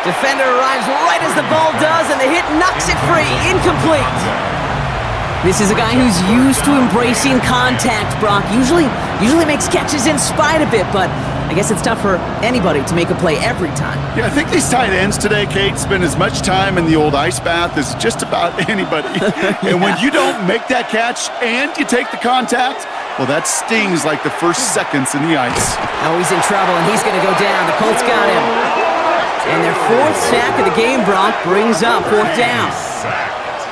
Defender arrives right as the ball does, and the hit knocks it free. Incomplete. This is a guy who's used to embracing contact, Brock. Usually makes catches in spite of it, but I guess it's tough for anybody to make a play every time. Yeah, I think these tight ends today, Kate, spend as much time in the old ice bath as just about anybody. And when you don't make that catch and you take the contact, well, that stings like the first seconds in the ice. Oh, he's in trouble, and he's going to go down. The Colts got him. And their 4th sack of the game, Brock, brings up 4th down.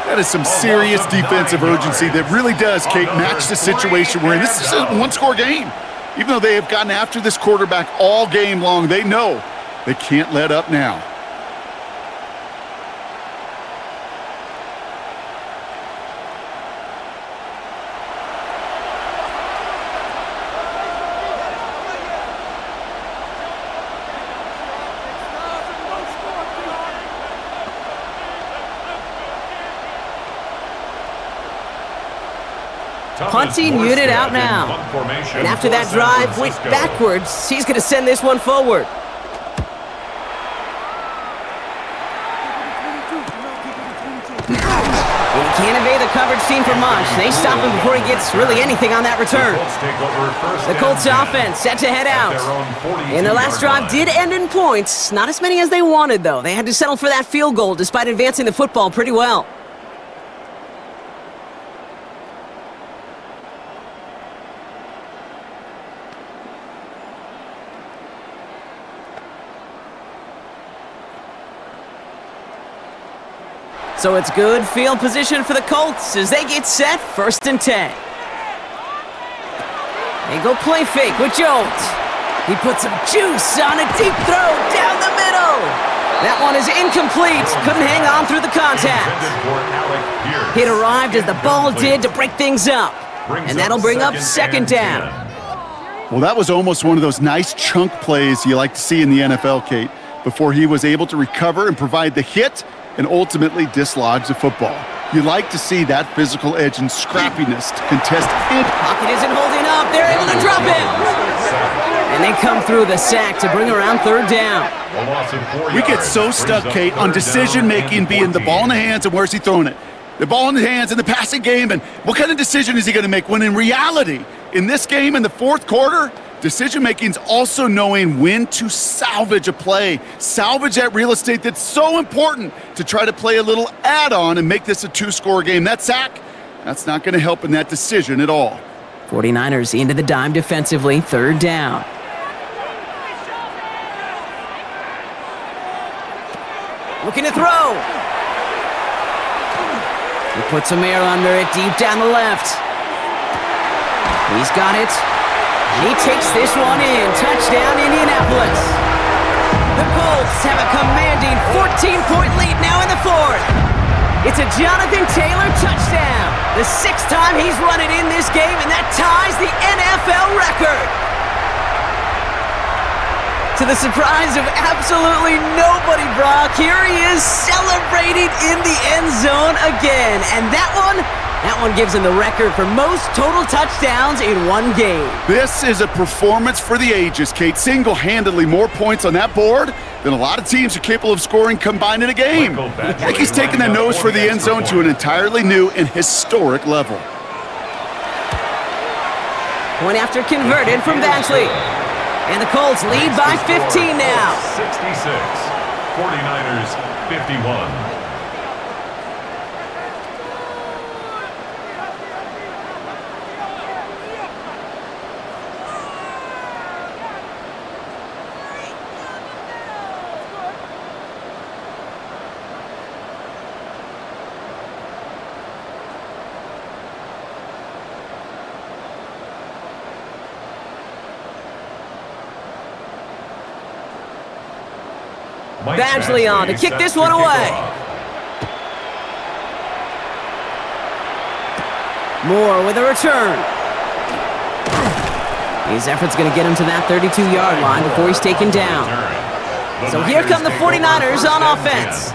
That is some serious defensive urgency that really does, Kate, match the situation we're in. This is a one-score game. Even though they have gotten after this quarterback all game long, they know they can't let up now. Punting unit out now. And after that drive went backwards, he's going to send this one forward. And he can't evade the coverage team for much. They stop him before he gets really anything on that return. The Colts offense set to head out. And their last drive did end in points. Not as many as they wanted, though. They had to settle for that field goal despite advancing the football pretty well. So it's good field position for the Colts as they get set, 1st and 10. They go play fake with Jones. He puts some juice on a deep throw down the middle. That one is incomplete. Couldn't hang on through the contact. It arrived as the ball did to break things up. And that'll bring up 2nd down. Well, that was almost one of those nice chunk plays you like to see in the NFL, Kate, before he was able to recover and provide the hit and ultimately dislodge the football. You like to see that physical edge and scrappiness to contest it. Pocket isn't holding up. They're able to drop it. And they come through the sack to bring around 3rd down. We get so stuck, Kate, on decision-making being the ball in the hands and where's he throwing it. The ball in the hands in the passing game, and what kind of decision is he going to make? When in reality, in this game in the 4th quarter, decision-making is also knowing when to salvage a play. Salvage that real estate that's so important to try to play a little add-on and make this a 2-score game. That sack, that's not going to help in that decision at all. 49ers into the dime defensively, 3rd down. Looking to throw. He puts some air under it deep down the left. He's got it. And he takes this one in. Touchdown, Indianapolis. The Colts have a commanding 14-point lead now in the fourth. It's a Jonathan Taylor touchdown. The sixth time he's run it in this game, and that ties the NFL record. To the surprise of absolutely nobody, Brock, here he is celebrating in the end zone again. And that one gives him the record for most total touchdowns in one game. This is a performance for the ages, Kate. Single-handedly more points on that board than a lot of teams are capable of scoring combined in a game. I think he's taking the nose for the end zone to an entirely new and historic level. Point after converted from Badgley. And the Colts lead by 15 now. 66, 49ers 51. Badgley on to kick this one away. Moore with a return. His effort's going to get him to that 32-yard line before he's taken down. So here come the 49ers on offense.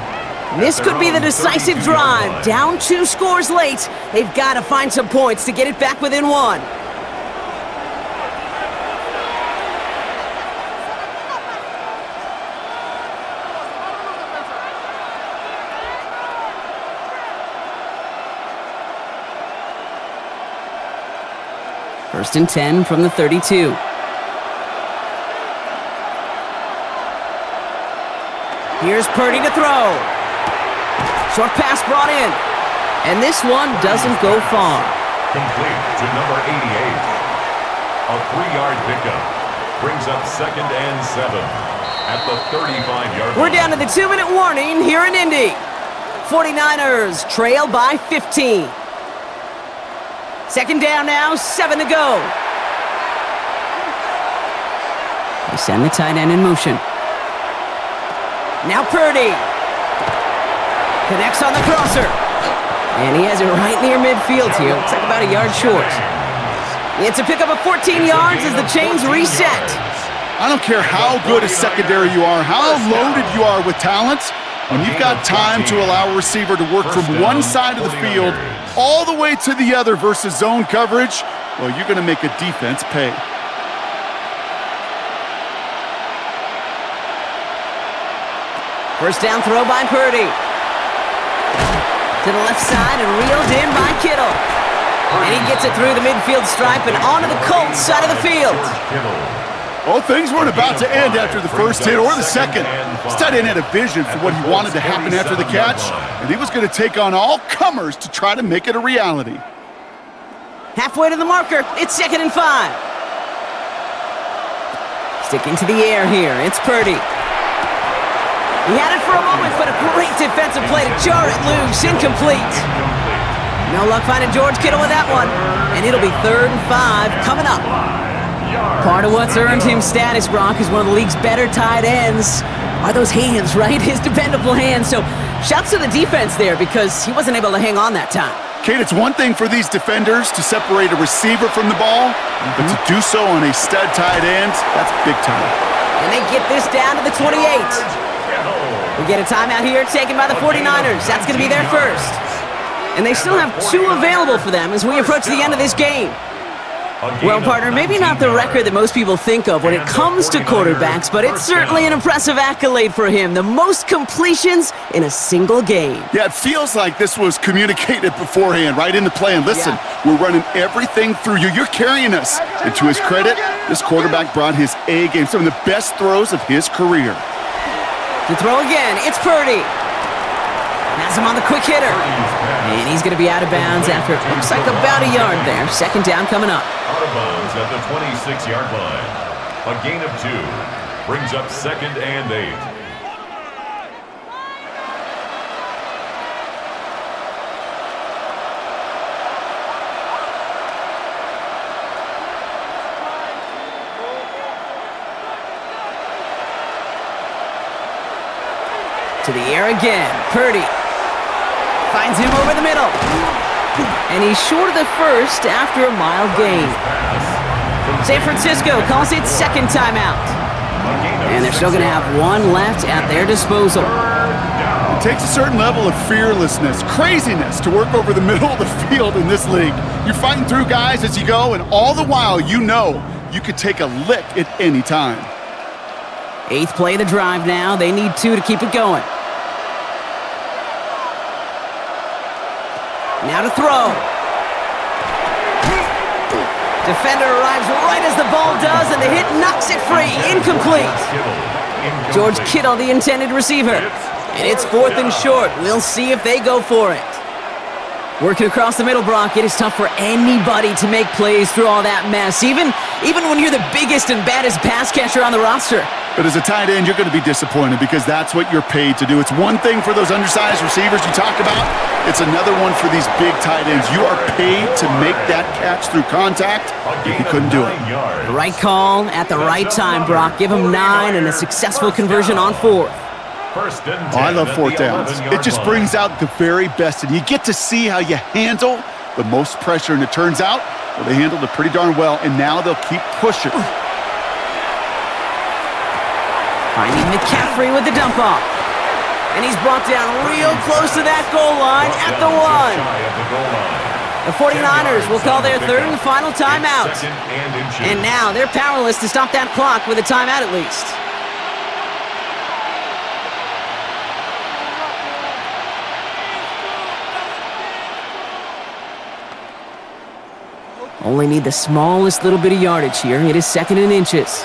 This could be the decisive drive. Down 2 scores late. They've got to find some points to get it back within 1. First and 10 from the 32. Here's Purdy to throw. Short pass brought in. And this one doesn't go far. Complete to number 88. A 3-yard pickup. Brings up 2nd and 7 at the 35-yard line. We're down to the 2-minute warning here in Indy. 49ers trail by 15. Second down now, 7 to go. They send the tight end in motion. Now Purdy. Connects on the crosser. And he has it right near midfield here. Looks like about a yard short. It's a pickup of 14 yards as the chains reset. I don't care how good a secondary you are, how loaded you are with talent. When you've got time to allow a receiver to work from one side of the field all the way to the other versus zone coverage, well, you're going to make a defense pay. First down throw by Purdy. To the left side and reeled in by Kittle. And he gets it through the midfield stripe and onto the Colts side of the field. Well, things weren't about to end after the first hit or the second. This tight end had a vision for what he wanted to happen after the catch, and he was going to take on all comers to try to make it a reality. Halfway to the marker, it's 2nd and 5. Sticking to the air here, it's Purdy. He had it for a moment, but a great defensive play to jar it loose, incomplete. No luck finding George Kittle with that one, and it'll be 3rd and 5 coming up. Part of what's earned him status, Brock, is one of the league's better tight ends. Are those hands, right? His dependable hands. So shouts to the defense there because he wasn't able to hang on that time. Kate, it's one thing for these defenders to separate a receiver from the ball, but to do so on a stud tight end, that's big time. And they get this down to the 28. We get a timeout here taken by the 49ers. That's going to be their first. And they still have 2 available for them as we approach the end of this game. Well, partner, maybe not the record that most people think of when it comes to quarterbacks, but it's certainly an impressive accolade for him. The most completions in a single game. Yeah, it feels like this was communicated beforehand, right in the play. And listen, we're running everything through you. You're carrying us. And to his credit, this quarterback brought his A game, some of the best throws of his career. To throw again, it's Purdy. Has him on the quick hitter. And he's going to be out of bounds after it looks like about a yard there. Second down coming up. Out of bounds at the 26-yard line. A gain of 2 brings up 2nd and 8. To the air again. Purdy finds him over the middle. And he's short of the first after a mild gain. San Francisco calls it second timeout. And they're still going to have one left at their disposal. It takes a certain level of fearlessness, craziness to work over the middle of the field in this league. You're fighting through guys as you go, and all the while you know you could take a lick at any time. 8th play of the drive now. They need 2 to keep it going. Now to throw. Defender arrives right as the ball does, and the hit knocks it free. Incomplete. George Kittle, the intended receiver. And it's 4th and short. We'll see if they go for it. Working across the middle, Brock, it is tough for anybody to make plays through all that mess, even when you're the biggest and baddest pass catcher on the roster. But as a tight end, you're going to be disappointed because that's what you're paid to do. It's one thing for those undersized receivers you talk about. It's another one for these big tight ends. You are paid to make that catch through contact. You couldn't do it. The right call at the right time, Brock. Give him 9 and a successful conversion on 4th. I love 4th downs. It just brings out the very best, and you get to see how you handle the most pressure, and it turns out, well, they handled it pretty darn well, and now they'll keep pushing. Finding McCaffrey with the dump off. And he's brought down real close to that goal line at the 1. The 49ers will call their 3rd and final timeout. And now they're powerless to stop that clock with a timeout at least. Only need the smallest little bit of yardage here. It is 2nd and inches.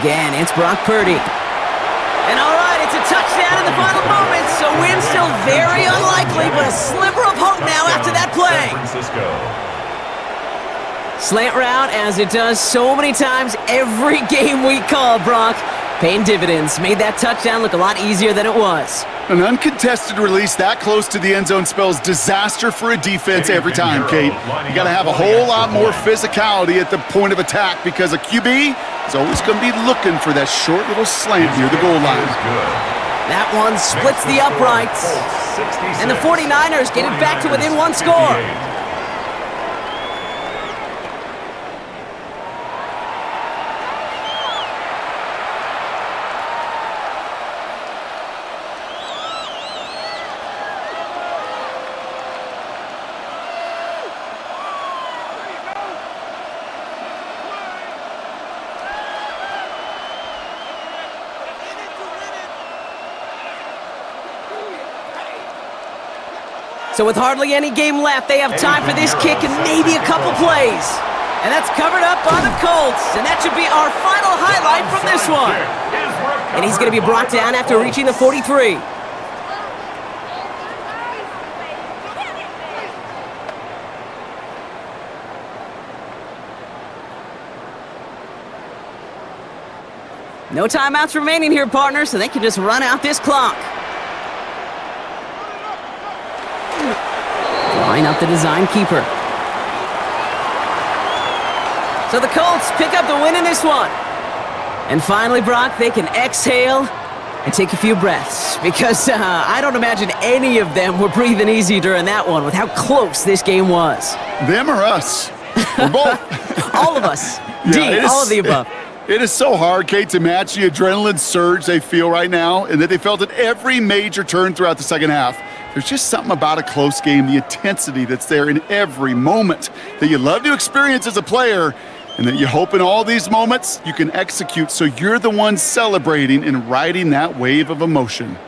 Again, it's Brock Purdy. And all right, it's a touchdown in the final moments, so win still very unlikely, but a sliver of hope now after that play. Slant route, as it does so many times every game we call, Brock. Paying dividends. Made that touchdown look a lot easier than it was. An uncontested release that close to the end zone spells disaster for a defense every time, Kate. You got to have a whole lot more physicality at the point of attack because a QB is always going to be looking for that short little slant near the goal line. That one splits the uprights. And the 49ers get it back to within 1 score. So with hardly any game left, they have time for this kick and maybe a couple plays. And that's covered up by the Colts. And that should be our final highlight from this one. And he's going to be brought down after reaching the 43. No timeouts remaining here, partner, so they can just run out this clock. Line up the design keeper. So the Colts pick up the win in this one. And finally, Brock, they can exhale and take a few breaths because I don't imagine any of them were breathing easy during that one with how close this game was. Them or us? We're both. All of us. Yeah, all of the above. It is so hard, Kate, to match the adrenaline surge they feel right now and that they felt at every major turn throughout the second half. There's just something about a close game, the intensity that's there in every moment that you love to experience as a player and that you hope in all these moments you can execute so you're the one celebrating and riding that wave of emotion.